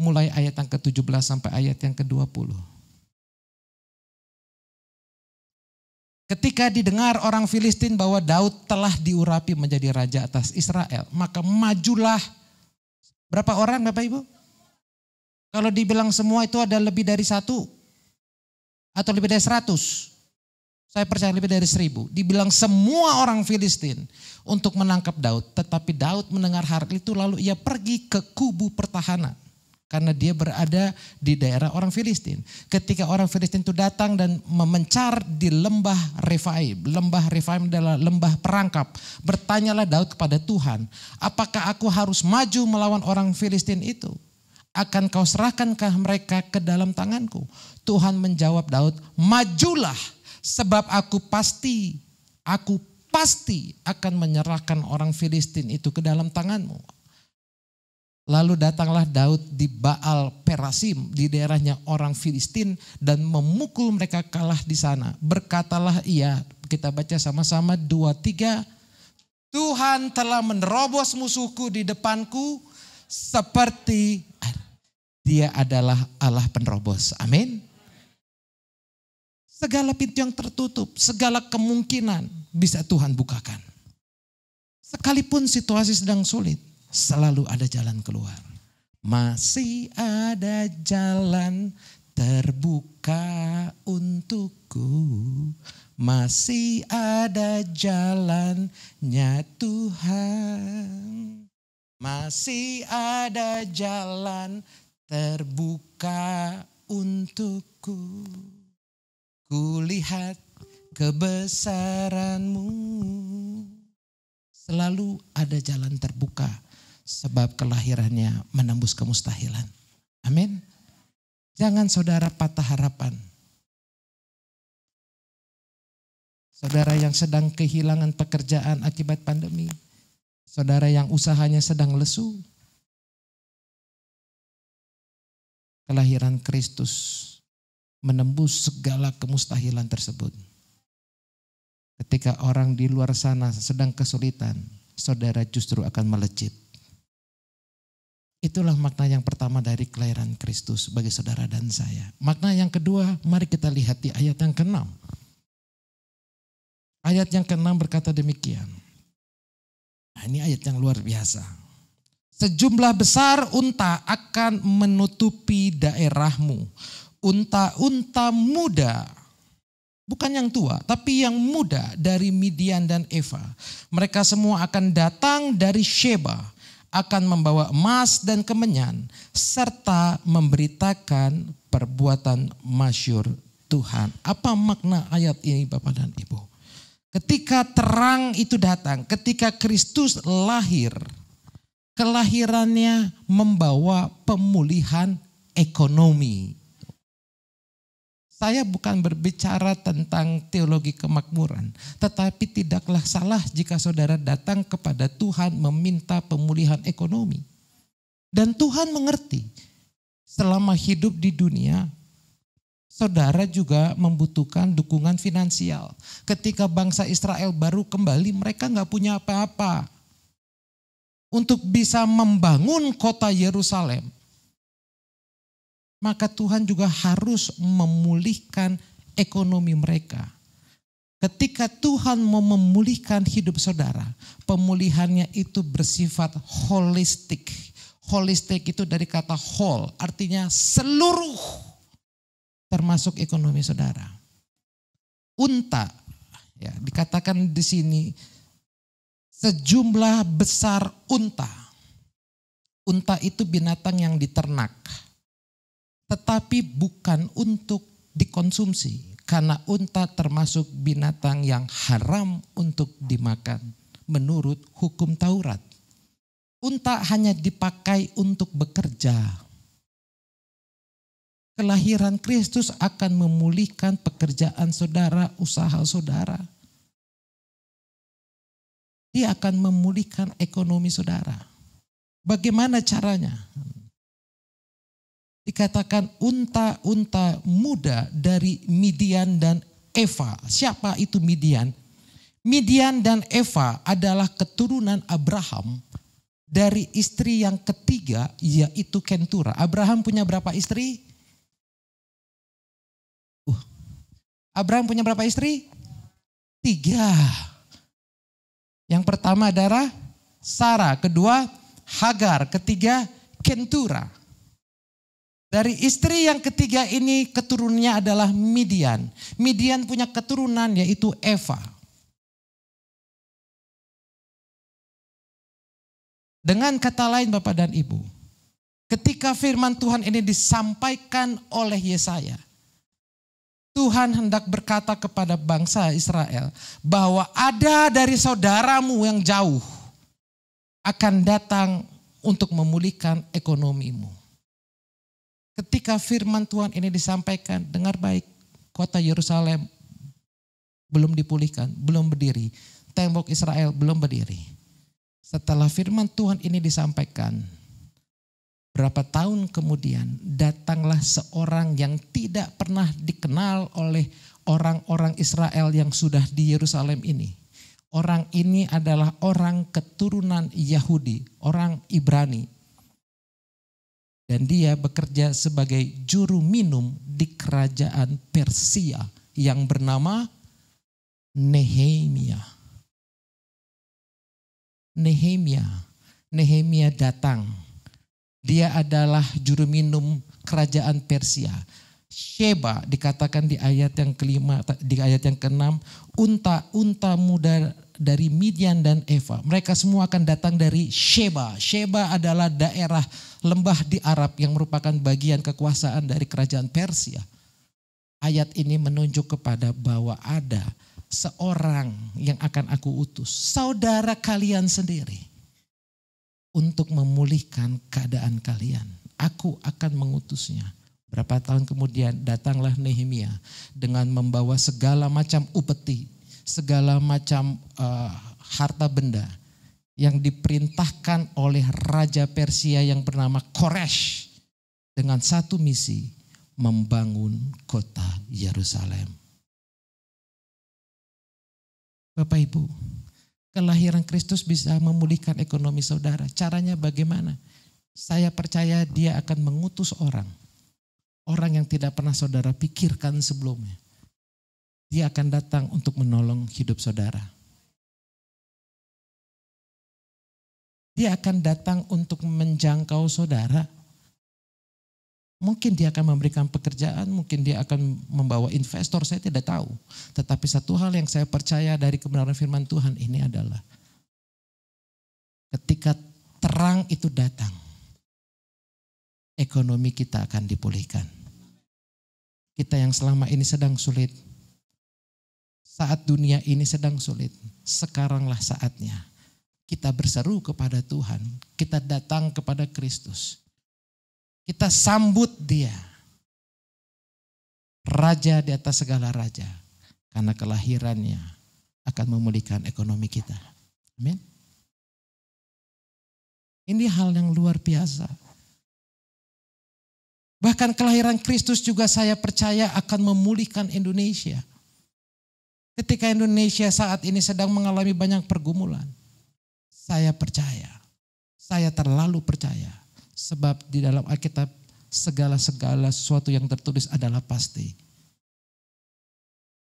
Mulai ayat yang ke-17 sampai ayat yang ke-20. Ketika didengar orang Filistin bahwa Daud telah diurapi menjadi raja atas Israel, maka majulah berapa orang Bapak Ibu? Kalau dibilang semua itu ada lebih dari 1 atau lebih dari 100. Saya percaya lebih dari 1000. Dibilang semua orang Filistin untuk menangkap Daud. Tetapi Daud mendengar hal itu lalu ia pergi ke kubu pertahanan. Karena dia berada di daerah orang Filistin. Ketika orang Filistin itu datang dan memencar di lembah Refaim. Lembah Refaim adalah lembah perangkap. Bertanyalah Daud kepada Tuhan, apakah aku harus maju melawan orang Filistin itu? Akan kau serahkankah mereka ke dalam tanganku? Tuhan menjawab Daud, majulah sebab aku pasti akan menyerahkan orang Filistin itu ke dalam tanganmu. Lalu datanglah Daud di Baal Perasim di daerahnya orang Filistin dan memukul mereka kalah di sana. Berkatalah ia, kita baca sama-sama 2-3. Tuhan telah menerobos musuhku di depanku seperti dia adalah Allah penerobos. Amin. Segala pintu yang tertutup, segala kemungkinan bisa Tuhan bukakan. Sekalipun situasi sedang sulit, selalu ada jalan keluar. Masih ada jalan terbuka untukku. Masih ada jalannya Tuhan. Masih ada jalan terbuka untukku. Kulihat kebesaran-Mu. Selalu ada jalan terbuka. Sebab kelahirannya menembus kemustahilan. Amin. Jangan saudara patah harapan. Saudara yang sedang kehilangan pekerjaan akibat pandemi. Saudara yang usahanya sedang lesu. Kelahiran Kristus menembus segala kemustahilan tersebut. Ketika orang di luar sana sedang kesulitan, saudara justru akan melejit. Itulah makna yang pertama dari kelahiran Kristus bagi saudara dan saya. Makna yang kedua, mari kita lihat di ayat yang ke-6. Ayat yang ke-6 berkata demikian. Nah, ini ayat yang luar biasa. Sejumlah besar unta akan menutupi daerahmu. Unta-unta muda, bukan yang tua, tapi yang muda dari Midian dan Eva. Mereka semua akan datang dari Sheba, akan membawa emas dan kemenyan, serta memberitakan perbuatan masyhur Tuhan. Apa makna ayat ini Bapak dan Ibu? Ketika terang itu datang, ketika Kristus lahir, kelahirannya membawa pemulihan ekonomi. Saya bukan berbicara tentang teologi kemakmuran, tetapi tidaklah salah jika saudara datang kepada Tuhan meminta pemulihan ekonomi. Dan Tuhan mengerti, selama hidup di dunia, saudara juga membutuhkan dukungan finansial. Ketika bangsa Israel baru kembali, mereka nggak punya apa-apa. Untuk bisa membangun kota Yerusalem, maka Tuhan juga harus memulihkan ekonomi mereka. Ketika Tuhan mau memulihkan hidup saudara, pemulihannya itu bersifat holistik. Holistik itu dari kata whole, artinya seluruh, termasuk ekonomi saudara. Unta, ya, dikatakan di sini sejumlah besar unta. Unta itu binatang yang diternak, tetapi bukan untuk dikonsumsi, karena unta termasuk binatang yang haram untuk dimakan menurut hukum Taurat. Unta hanya dipakai untuk bekerja. Kelahiran Kristus akan memulihkan pekerjaan saudara, usaha saudara. Dia akan memulihkan ekonomi saudara. Bagaimana caranya? Dikatakan unta-unta muda dari Midian dan Eva. Siapa itu Midian? Midian dan Eva adalah keturunan Abraham dari istri yang ketiga, yaitu Kentura. Abraham punya berapa istri? Abraham punya berapa istri? 3. Yang pertama adalah Sarah, kedua Hagar, ketiga Kentura. Dari istri yang ketiga ini keturunannya adalah Midian. Midian punya keturunan yaitu Eva. Dengan kata lain Bapak dan Ibu, ketika firman Tuhan ini disampaikan oleh Yesaya, Tuhan hendak berkata kepada bangsa Israel bahwa ada dari saudaramu yang jauh akan datang untuk memulihkan ekonomimu. Ketika firman Tuhan ini disampaikan, dengar baik, kota Yerusalem belum dipulihkan, belum berdiri. Tembok Israel belum berdiri. Setelah firman Tuhan ini disampaikan, berapa tahun kemudian datanglah seorang yang tidak pernah dikenal oleh orang-orang Israel yang sudah di Yerusalem ini. Orang ini adalah orang keturunan Yahudi, orang Ibrani. Dan dia bekerja sebagai juru minum di kerajaan Persia yang bernama Nehemia. Nehemia datang. Dia adalah juru minum kerajaan Persia. Sheba dikatakan di ayat yang kelima, di ayat yang keenam, unta-unta muda dari Midian dan Eva. Mereka semua akan datang dari Sheba. Sheba adalah daerah lembah di Arab yang merupakan bagian kekuasaan dari kerajaan Persia. Ayat ini menunjuk kepada bahwa ada seorang yang akan aku utus, saudara kalian sendiri, untuk memulihkan keadaan kalian. Aku akan mengutusnya. Berapa tahun kemudian datanglah Nehemia dengan membawa segala macam upeti, segala macam harta benda yang diperintahkan oleh Raja Persia yang bernama Koresh dengan satu misi, membangun kota Yerusalem. Bapak Ibu, kelahiran Kristus bisa memulihkan ekonomi saudara. Caranya bagaimana? Saya percaya dia akan mengutus orang yang tidak pernah saudara pikirkan sebelumnya. Dia akan datang untuk menolong hidup saudara. Dia akan datang untuk menjangkau saudara. Mungkin dia akan memberikan pekerjaan, mungkin dia akan membawa investor, saya tidak tahu. Tetapi satu hal yang saya percaya dari kebenaran firman Tuhan ini adalah ketika terang itu datang, ekonomi kita akan dipulihkan. Kita yang selama ini sedang sulit, saat dunia ini sedang sulit, sekaranglah saatnya kita berseru kepada Tuhan, kita datang kepada Kristus. Kita sambut dia, Raja di atas segala raja, karena kelahirannya akan memulihkan ekonomi kita. Amin. Ini hal yang luar biasa. Bahkan kelahiran Kristus juga saya percaya akan memulihkan Indonesia. Ketika Indonesia saat ini sedang mengalami banyak pergumulan, saya percaya, saya terlalu percaya. Sebab di dalam Alkitab segala sesuatu yang tertulis adalah pasti.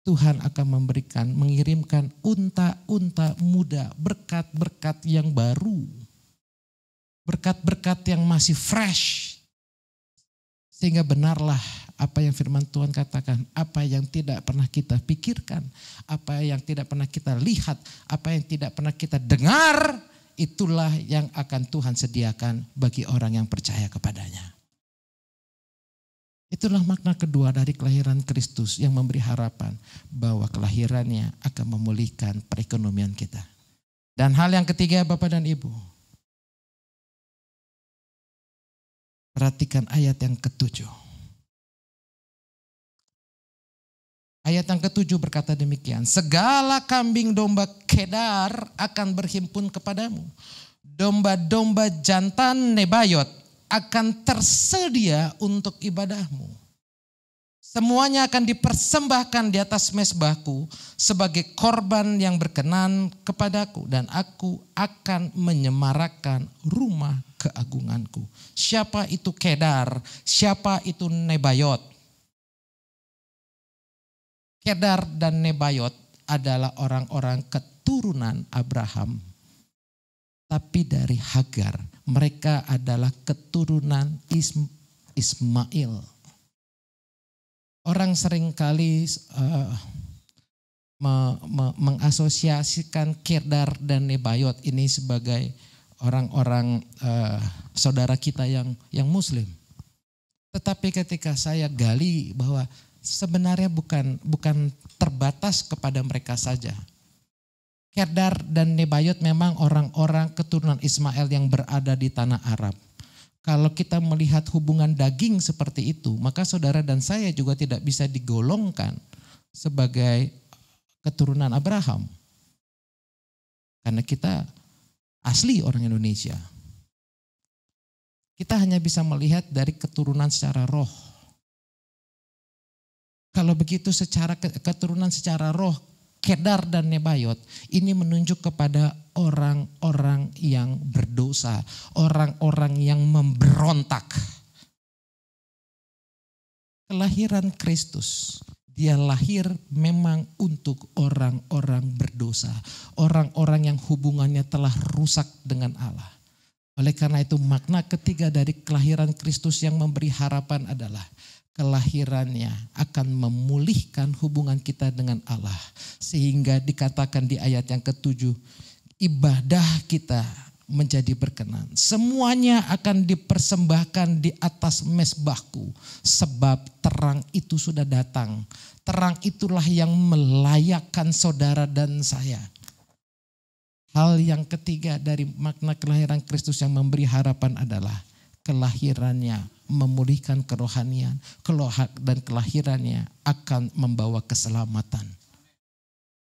Tuhan akan mengirimkan unta-unta muda, berkat-berkat yang baru. Berkat-berkat yang masih fresh. Sehingga benarlah apa yang firman Tuhan katakan, apa yang tidak pernah kita pikirkan, apa yang tidak pernah kita lihat, apa yang tidak pernah kita dengar, itulah yang akan Tuhan sediakan bagi orang yang percaya kepadanya. Itulah makna kedua dari kelahiran Kristus yang memberi harapan bahwa kelahirannya akan memulihkan perekonomian kita. Dan hal yang ketiga Bapak dan Ibu, perhatikan ayat yang ke-7. Ayat yang ke-7 berkata demikian, segala kambing domba Kedar akan berhimpun kepadamu. Domba-domba jantan Nebayot akan tersedia untuk ibadahmu. Semuanya akan dipersembahkan di atas mezbahku sebagai korban yang berkenan kepadaku. Dan aku akan menyemarakan rumah keagunganku. Siapa itu Kedar? Siapa itu Nebayot? Kedar dan Nebayot adalah orang-orang keturunan Abraham. Tapi dari Hagar, mereka adalah keturunan Ismail. Orang seringkali mengasosiasikan Kedar dan Nebayot ini sebagai orang-orang saudara kita yang Muslim. Tetapi ketika saya gali bahwa sebenarnya bukan terbatas kepada mereka saja. Kedar dan Nebayot memang orang-orang keturunan Ismail yang berada di tanah Arab. Kalau kita melihat hubungan daging seperti itu, maka saudara dan saya juga tidak bisa digolongkan sebagai keturunan Abraham. Karena kita asli orang Indonesia. Kita hanya bisa melihat dari keturunan secara roh. Kalau begitu secara keturunan secara roh, Kedar dan Nebayot ini menunjuk kepada orang-orang yang berdosa, orang-orang yang memberontak. Kelahiran Kristus, dia lahir memang untuk orang-orang berdosa, orang-orang yang hubungannya telah rusak dengan Allah. Oleh karena itu makna ketiga dari kelahiran Kristus yang memberi harapan adalah kelahirannya akan memulihkan hubungan kita dengan Allah. Sehingga dikatakan di ayat yang ke-7, ibadah kita menjadi berkenan. Semuanya akan dipersembahkan di atas mezbahku. Sebab terang itu sudah datang. Terang itulah yang melayakkan saudara dan saya. Hal yang ketiga dari makna kelahiran Kristus yang memberi harapan adalah kelahirannya memulihkan kerohanian, dan kelahirannya akan membawa keselamatan.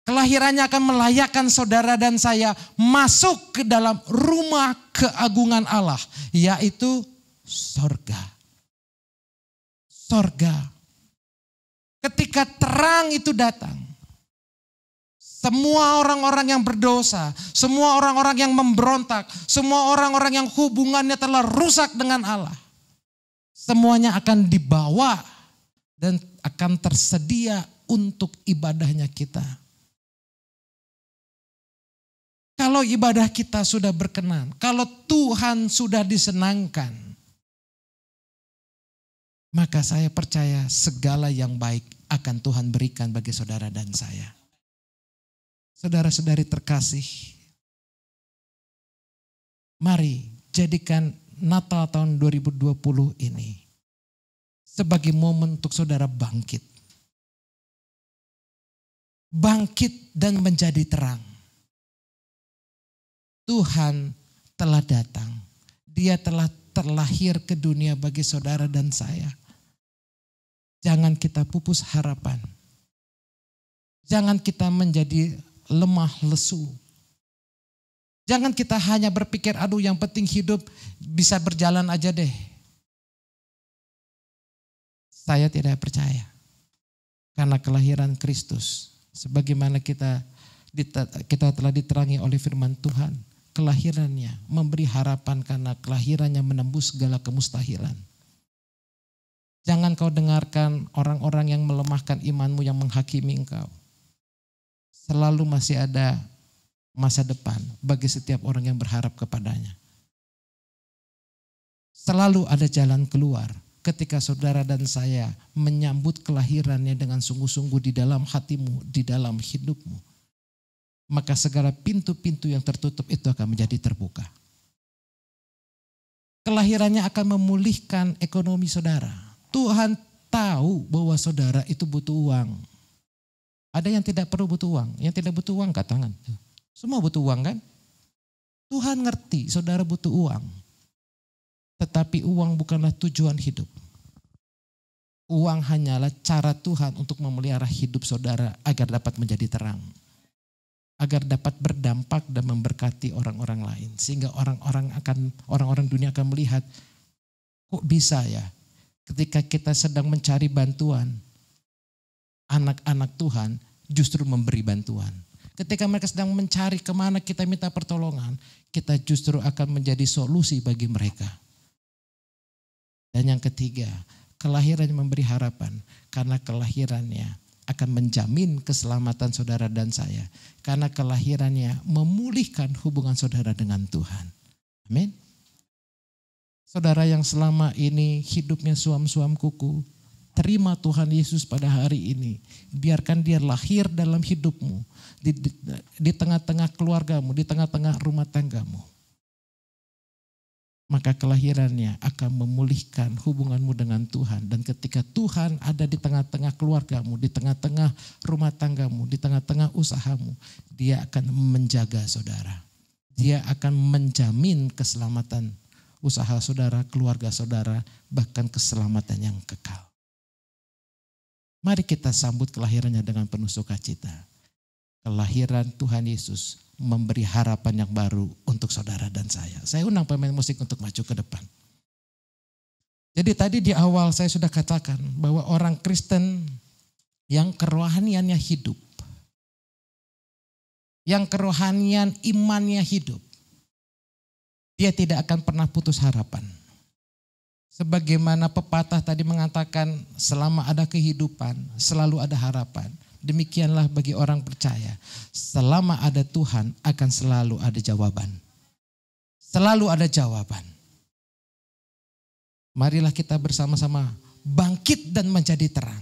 Kelahirannya akan melayakkan saudara dan saya masuk ke dalam rumah keagungan Allah, yaitu sorga. Sorga. Ketika terang itu datang, semua orang-orang yang berdosa, semua orang-orang yang memberontak, semua orang-orang yang hubungannya telah rusak dengan Allah, semuanya akan dibawa dan akan tersedia untuk ibadahnya kita. Kalau ibadah kita sudah berkenan, kalau Tuhan sudah disenangkan, maka saya percaya segala yang baik akan Tuhan berikan bagi saudara dan saya. Saudara-saudari terkasih, mari jadikan Natal tahun 2020 ini sebagai momen untuk saudara bangkit. Bangkit dan menjadi terang. Tuhan telah datang. Dia telah terlahir ke dunia bagi saudara dan saya. Jangan kita pupus harapan. Jangan kita menjadi lemah lesu. Jangan kita hanya berpikir, aduh yang penting hidup bisa berjalan aja deh. Saya tidak percaya. Karena kelahiran Kristus, sebagaimana kita telah diterangi oleh firman Tuhan, kelahirannya memberi harapan karena kelahirannya menembus segala kemustahilan. Jangan kau dengarkan orang-orang yang melemahkan imanmu, yang menghakimi engkau. Selalu masih ada masa depan bagi setiap orang yang berharap kepadanya. Selalu ada jalan keluar ketika saudara dan saya menyambut kelahirannya dengan sungguh-sungguh di dalam hatimu, di dalam hidupmu. Maka segala pintu-pintu yang tertutup itu akan menjadi terbuka. Kelahirannya akan memulihkan ekonomi saudara. Tuhan tahu bahwa saudara itu butuh uang. Ada yang tidak perlu butuh uang, yang tidak butuh uang angkat tangan. Semua butuh uang kan? Tuhan ngerti saudara butuh uang. Tetapi uang bukanlah tujuan hidup. Uang hanyalah cara Tuhan untuk memelihara hidup saudara agar dapat menjadi terang. Agar dapat berdampak dan memberkati orang-orang lain. Sehingga orang-orang dunia akan melihat, kok bisa ya ketika kita sedang mencari bantuan, anak-anak Tuhan justru memberi bantuan. Ketika mereka sedang mencari kemana kita minta pertolongan, kita justru akan menjadi solusi bagi mereka. Dan yang ketiga, kelahirannya memberi harapan. Karena kelahirannya akan menjamin keselamatan saudara dan saya. Karena kelahirannya memulihkan hubungan saudara dengan Tuhan. Amin. Saudara yang selama ini hidupnya suam-suam kuku, terima Tuhan Yesus pada hari ini. Biarkan dia lahir dalam hidupmu. Di tengah-tengah keluargamu, di tengah-tengah rumah tanggamu. Maka kelahirannya akan memulihkan hubunganmu dengan Tuhan. Dan ketika Tuhan ada di tengah-tengah keluargamu, di tengah-tengah rumah tanggamu, di tengah-tengah usahamu, dia akan menjaga saudara. Dia akan menjamin keselamatan usaha saudara, keluarga saudara, bahkan keselamatan yang kekal. Mari kita sambut kelahirannya dengan penuh sukacita. Kelahiran Tuhan Yesus memberi harapan yang baru untuk saudara dan saya. Saya undang pemain musik untuk maju ke depan. Jadi tadi di awal saya sudah katakan bahwa orang Kristen yang kerohaniannya hidup, yang kerohanian imannya hidup, dia tidak akan pernah putus harapan. Sebagaimana pepatah tadi mengatakan, selama ada kehidupan, selalu ada harapan. Demikianlah bagi orang percaya, selama ada Tuhan akan selalu ada jawaban. Selalu ada jawaban. Marilah kita bersama-sama bangkit dan menjadi terang.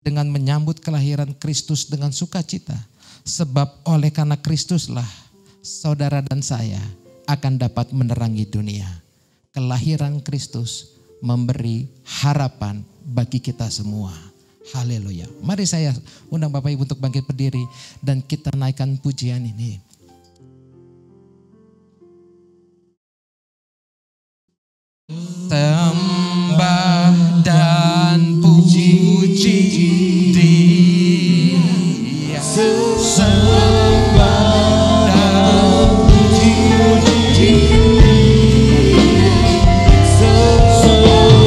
Dengan menyambut kelahiran Kristus dengan sukacita. Sebab oleh karena Kristuslah saudara dan saya akan dapat menerangi dunia. Kelahiran Kristus memberi harapan bagi kita semua. Haleluya. Mari saya undang Bapak Ibu untuk bangkit berdiri dan kita naikkan pujian ini. Sembah dan puji Dia. Sembah dan puji Dia. Sembah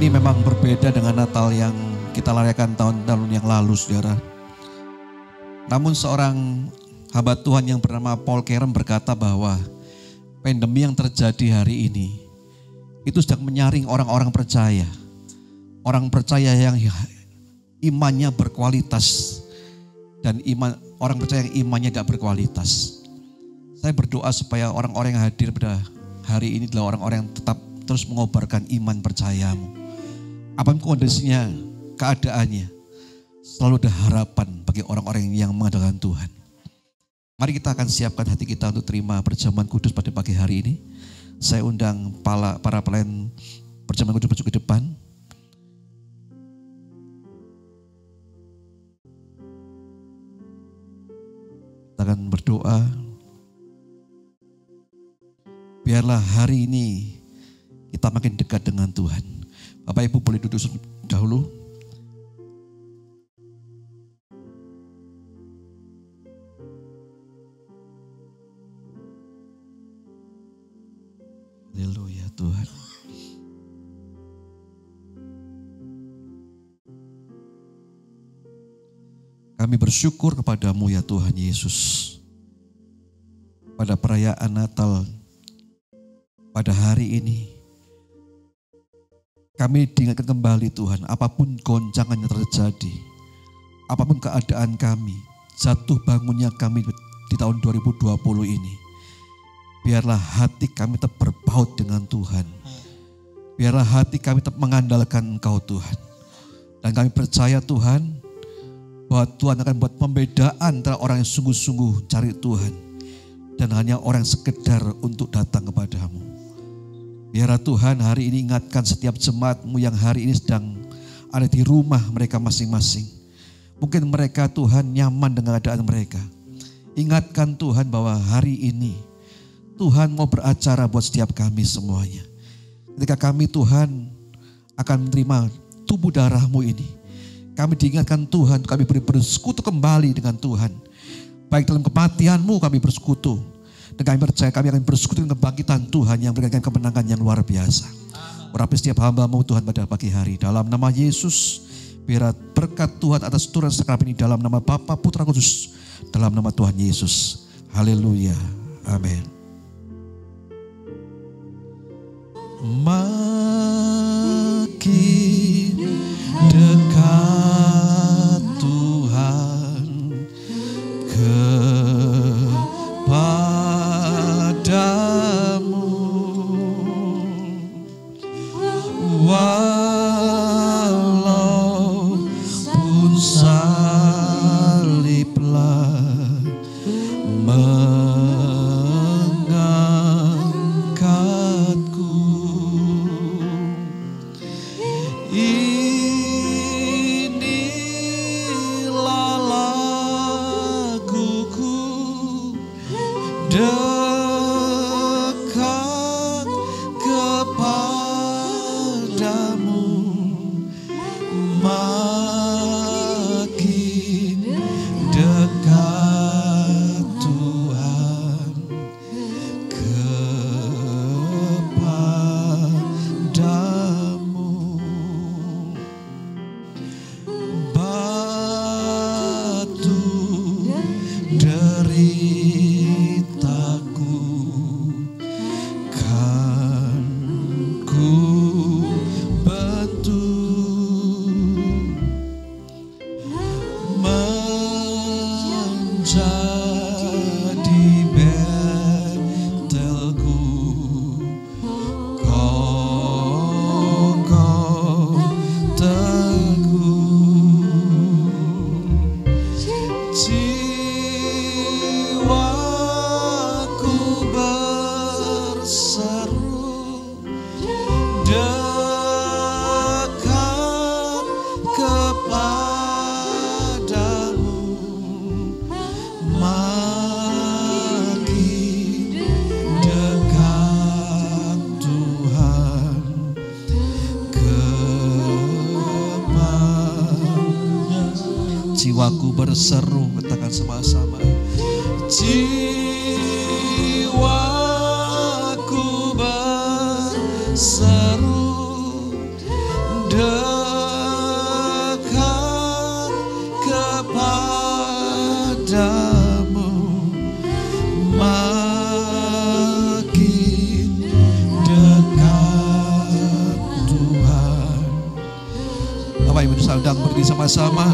ini memang berbeda dengan Natal yang kita rayakan tahun-tahun yang lalu, saudara. Namun seorang hamba Tuhan yang bernama Paul Kerem berkata bahwa pandemi yang terjadi hari ini itu sedang menyaring orang-orang percaya. Orang percaya yang imannya berkualitas dan orang percaya yang imannya tidak berkualitas. Saya berdoa supaya orang-orang yang hadir pada hari ini adalah orang-orang yang tetap terus mengobarkan iman percayamu. Apapun kondisinya, keadaannya, selalu ada harapan bagi orang-orang yang mengandalkan Tuhan. Mari kita akan siapkan hati kita untuk terima perjamuan kudus pada pagi hari ini. Saya undang para pelayan perjamuan kudus maju ke depan. Kita akan berdoa. Biarlah hari ini kita makin dekat dengan Tuhan. Bapak Ibu boleh duduk dahulu. Haleluya Tuhan. Kami bersyukur kepadamu ya Tuhan Yesus. Pada perayaan Natal, pada hari ini, kami diingatkan kembali Tuhan, apapun goncangan yang terjadi, apapun keadaan kami, jatuh bangunnya kami di tahun 2020 ini, biarlah hati kami tetap berpaut dengan Tuhan. Biarlah hati kami tetap mengandalkan Engkau Tuhan. Dan kami percaya Tuhan, bahwa Tuhan akan buat pembedaan antara orang yang sungguh-sungguh cari Tuhan, dan hanya orang yang sekedar untuk datang kepadamu. Biarlah Tuhan hari ini ingatkan setiap jemaat-Mu yang hari ini sedang ada di rumah mereka masing-masing. Mungkin mereka Tuhan nyaman dengan keadaan mereka. Ingatkan Tuhan bahwa hari ini Tuhan mau beracara buat setiap kami semuanya. Ketika kami Tuhan akan menerima tubuh darah-Mu ini, kami diingatkan Tuhan, kami bersekutu kembali dengan Tuhan. Baik dalam kematian-Mu kami bersekutu. Dan kami percaya kami akan bersekutu dengan kebangkitan Tuhan yang memberikan kemenangan yang luar biasa. Urapi setiap hamba-Mu Tuhan pada pagi hari. Dalam nama Yesus, biar berkat Tuhan atas turun sakramen ini dalam nama Bapa, Putra, Kudus. Dalam nama Tuhan Yesus. Haleluya. Amin. Makin dekat Tuhan kepadamu, walaupun saliblah mengangkatku. Inilah laguku, dekat kepadamu, makin dekat Tuhan kepadamu. Batu deritaku kan ku bantu menjadi betelku, kokoh teguh. Jiwaku berseru dekat kepadamu, makin dekat Tuhan kepadamu. Jiwaku berseru, katakan sama-sama. Jiwaku berseru sedang berdiri sama-sama.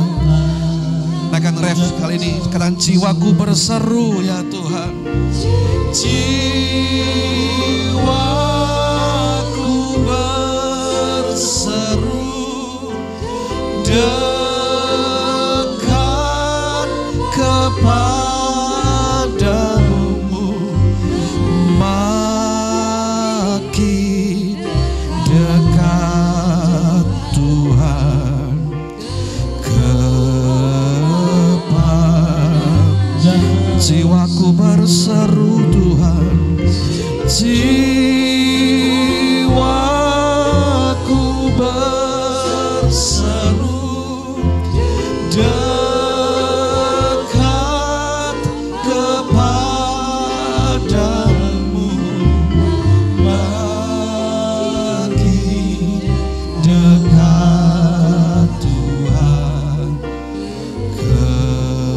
Naikkan ref kali ini. Katakan jiwaku berseru ya Tuhan. Jiwaku berseru dekat kepadamu, makin dekat Tuhan jiwaku berseru Tuhan, jiwaku berseru dekat kepadamu, makin dekat Tuhan kepadamu.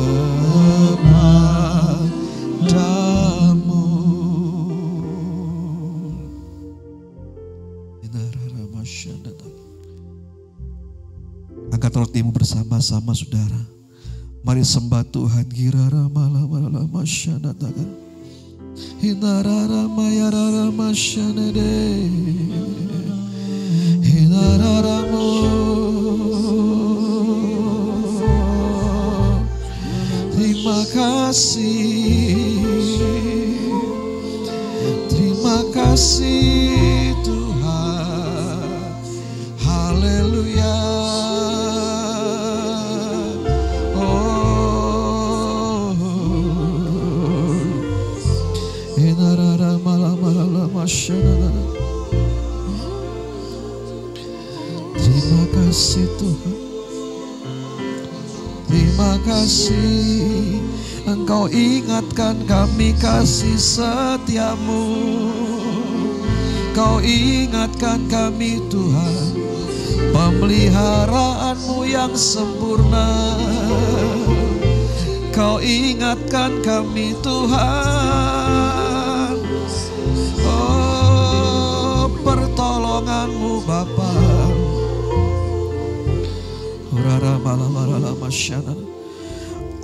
Angkat rotimu bersama-sama saudara. Mari sembah Tuhan. Girara malama masyanataga. Hinarara mayarara masyanade. Hinararamu. Terima kasih. Terima kasih Tuhan. Haleluya. Terima kasih Tuhan. Terima kasih Engkau ingatkan kami kasih setiamu. Kau ingatkan kami Tuhan pemeliharaanmu yang sempurna. Kau ingatkan kami Tuhan, oh pertolonganmu Bapa.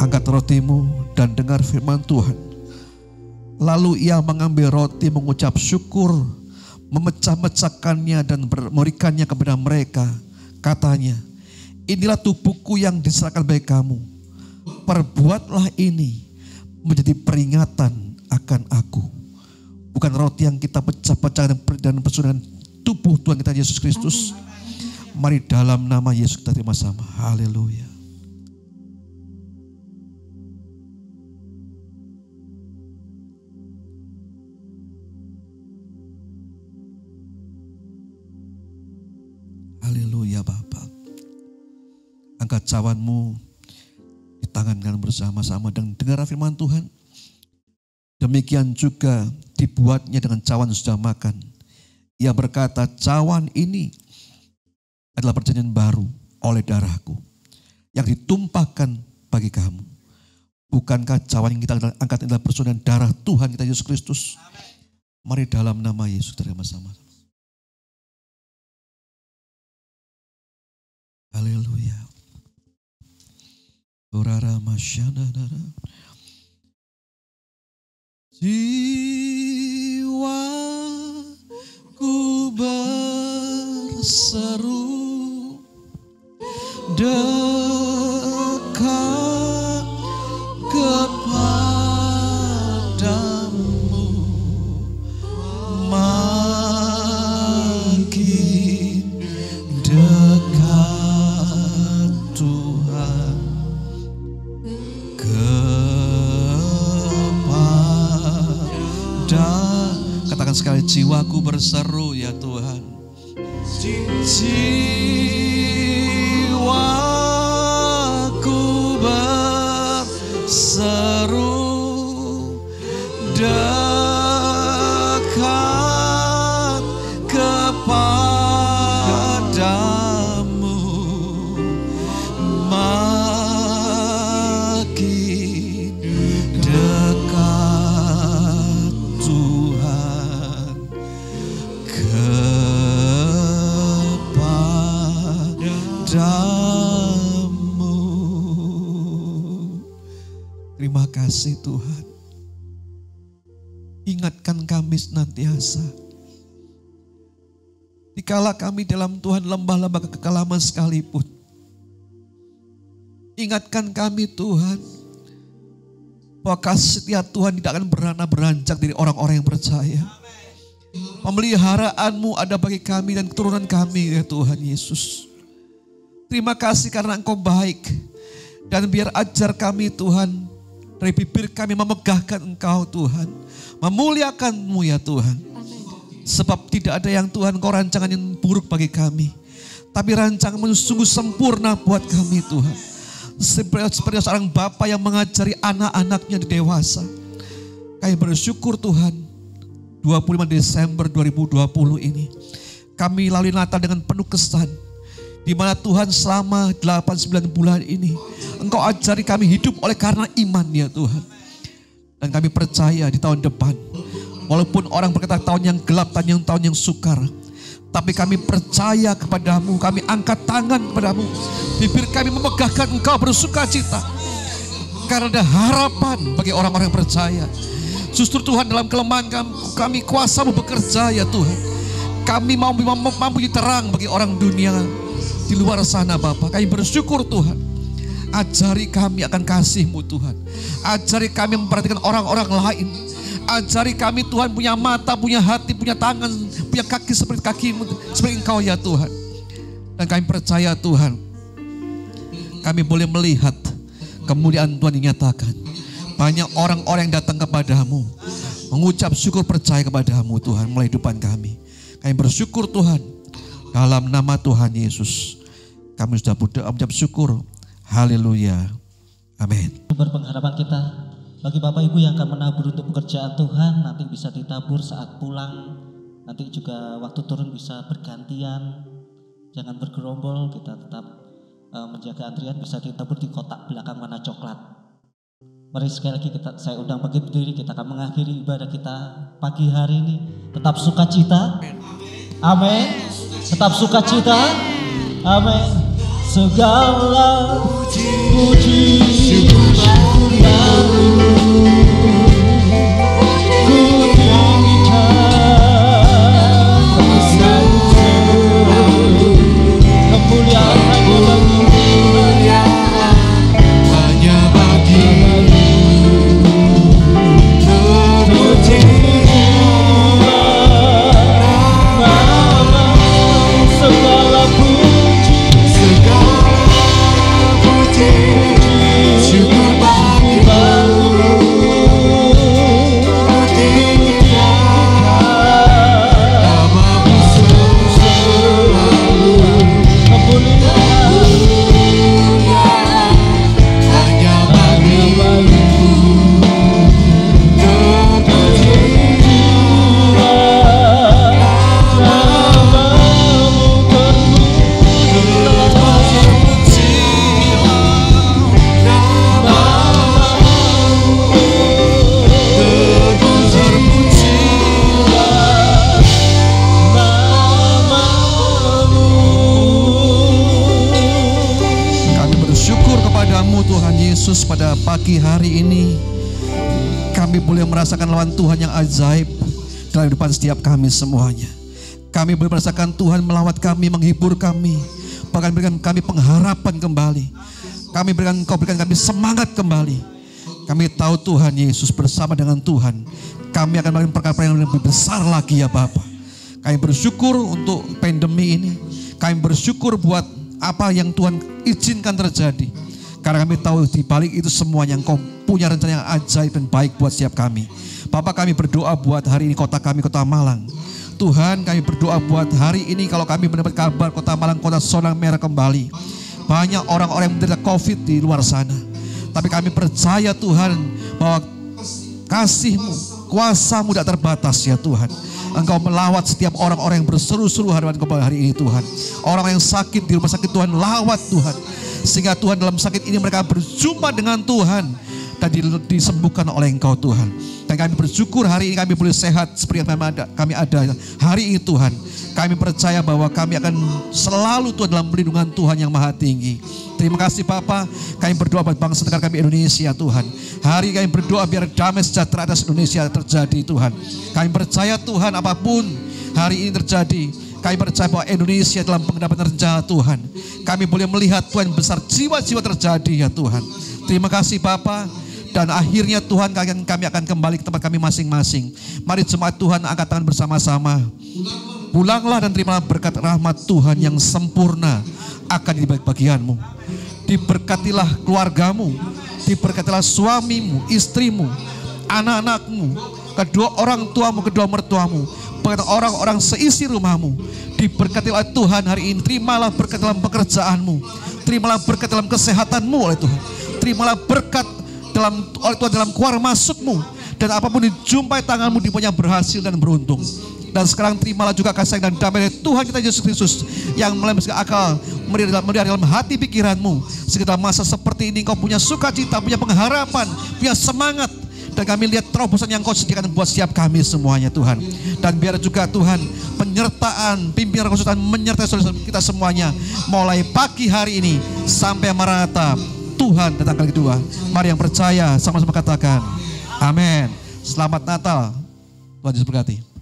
Angkat rotimu dan dengar firman Tuhan. Lalu ia mengambil roti, mengucap syukur, memecah-mecahkannya dan memberikannya kepada mereka. Katanya, inilah tubuhku yang diserahkan bagi kamu. Perbuatlah ini menjadi peringatan akan aku. Bukan roti yang kita pecah-pecah dan persaudaraan tubuh Tuhan kita Yesus Kristus. Mari dalam nama Yesus kita terima sama. Haleluya. Haleluya Bapak. Angkat cawanmu di tangan kanan bersama-sama dan dengar firman Tuhan. Demikian juga dibuatnya dengan cawan sudah makan. Ia berkata, cawan ini adalah perjanjian baru oleh darahku yang ditumpahkan bagi kamu. Bukankah cawan yang kita angkat adalah persaudaraan darah Tuhan kita Yesus Kristus? Mari dalam nama Yesus terima sama. Haleluya. Urara masyadara. Jiwaku berseru dekat kepadamu, makin dekat Tuhan kepada. Katakan sekali, jiwaku berseru ya Tuhan. Jiwaku berseru dekat kepadamu, makin dekat Tuhan kepada kasih Tuhan. Ingatkan kami senantiasa. Dikala kami dalam Tuhan lembah-lembah kekelaman sekalipun. Ingatkan kami Tuhan, bahwa kasih setia Tuhan tidak akan beranjak dari orang-orang yang percaya. Pemeliharaanmu ada bagi kami dan keturunan kami ya Tuhan Yesus. Terima kasih karena Engkau baik. Dan biar ajar kami Tuhan, dari bibir kami memegahkan Engkau Tuhan. Memuliakan-Mu ya Tuhan. Sebab tidak ada yang Tuhan Engkau rancangan yang buruk bagi kami. Tapi rancangan-Mu sungguh sempurna buat kami Tuhan. Seperti seorang bapa yang mengajari anak-anaknya di dewasa. Kami bersyukur Tuhan, 25 Desember 2020 ini kami lalui Natal dengan penuh kesan, di mana Tuhan selama 8-9 bulan ini Engkau ajari kami hidup oleh karena iman ya Tuhan. Dan kami percaya di tahun depan, walaupun orang berkata tahun yang gelap, tahun yang sukar, tapi kami percaya kepadamu, kami angkat tangan kepadamu. Bibir kami memegahkan Engkau bersuka cita. Karena ada harapan bagi orang-orang yang percaya. Justru Tuhan dalam kelemahan kami kuasa-Mu bekerja ya Tuhan. Kami mampu terang bagi orang dunia di luar sana Bapa. Kami bersyukur Tuhan. Ajari kami akan kasih-Mu Tuhan. Ajari kami memperhatikan orang-orang lain. Ajari kami Tuhan punya mata, punya hati, punya tangan, punya kaki seperti kaki-Mu, seperti Engkau ya Tuhan. Dan kami percaya Tuhan, kami boleh melihat kemuliaan Tuhan dinyatakan. Banyak orang-orang yang datang kepadamu, mengucap syukur percaya kepadamu Tuhan mulai depan kami. Kami bersyukur Tuhan, dalam nama Tuhan Yesus. Kami sudah berdoa mengucap syukur. Haleluya. Amin. Sumber pengharapan kita bagi Bapak Ibu yang akan menabur untuk pekerjaan Tuhan, nanti bisa ditabur saat pulang. Nanti juga waktu turun bisa bergantian. Jangan bergerombol, kita tetap menjaga antrian, bisa ditabur di kotak belakang warna coklat. Mari sekali lagi saya undang bagi berdiri, kita akan mengakhiri ibadah kita pagi hari ini. Tetap sukacita. Amin. Tetap sukacita. Amin. Segala puji syukur pada pagi hari ini kami boleh merasakan lawan Tuhan yang ajaib dalam kehidupan setiap kami semuanya. Kami boleh merasakan Tuhan melawat kami, menghibur kami, bahkan berikan kami pengharapan kembali. Kau berikan kami semangat kembali. Kami tahu Tuhan Yesus bersama dengan Tuhan kami akan melakukan perkara-perkara yang lebih besar lagi ya Bapa. Kami bersyukur untuk pandemi ini. Kami bersyukur buat apa yang Tuhan izinkan terjadi. Karena kami tahu di balik itu semuanya Engkau punya rencana yang ajaib dan baik buat setiap kami. Bapak, kami berdoa buat hari ini kota kami, Kota Malang. Tuhan, kami berdoa buat hari ini kalau kami mendapat kabar Kota Malang, kota zona merah kembali. Banyak orang-orang yang menderita COVID di luar sana. Tapi kami percaya Tuhan bahwa kasih-Mu, kuasa-Mu tidak terbatas ya Tuhan. Engkau melawat setiap orang-orang yang berseru-seru hadapan Engkau hari ini Tuhan. Orang yang sakit di rumah sakit Tuhan, lawat Tuhan. Sehingga Tuhan dalam sakit ini mereka berjumpa dengan Tuhan. dan disembuhkan oleh Engkau Tuhan. Dan kami bersyukur hari ini kami boleh sehat seperti yang kami ada hari ini Tuhan. Kami percaya bahwa kami akan selalu Tuhan dalam perlindungan Tuhan yang maha tinggi. Terima kasih Bapa. Kami berdoa buat bangsa negara kami Indonesia Tuhan. Hari kami berdoa biar damai sejahtera atas Indonesia terjadi Tuhan. Kami percaya Tuhan apapun hari ini terjadi, kami percaya bahwa Indonesia dalam pengendapan rencana Tuhan. Kami boleh melihat Tuhan besar jiwa-jiwa terjadi ya Tuhan. Terima kasih Bapa. Dan akhirnya Tuhan kami akan kembali ke tempat kami masing-masing. Mari jemaat Tuhan angkat tangan bersama-sama. Pulanglah dan terimalah berkat rahmat Tuhan yang sempurna akan di bagianmu. Diberkatilah keluargamu, diberkatilah suamimu, istrimu, anak-anakmu, kedua orang tuamu, kedua mertuamu, orang-orang seisi rumahmu. Diberkatilah Tuhan hari ini. Terimalah berkat dalam pekerjaanmu, terimalah berkat dalam kesehatanmu oleh Tuhan. Terimalah berkat oleh Tuhan dalam keluar masukmu, dan apapun dijumpai tanganmu dipunya berhasil dan beruntung. Dan sekarang terimalah juga kasih dan damai dari Tuhan kita Yesus Kristus yang melembutkan akal, melihat dalam hati pikiranmu. Sekitar masa seperti ini Kau punya sukacita, punya pengharapan, punya semangat. Dan kami lihat terobosan yang Kau sediakan buat setiap kami semuanya Tuhan. Dan biar juga Tuhan penyertaan, pimpinan Kau menyertai saudara kita semuanya. Mulai pagi hari ini sampai Maranatha, Tuhan datang kali kedua. Mari yang percaya sama-sama katakan amin. Selamat Natal. Tuhan Yesus berkati.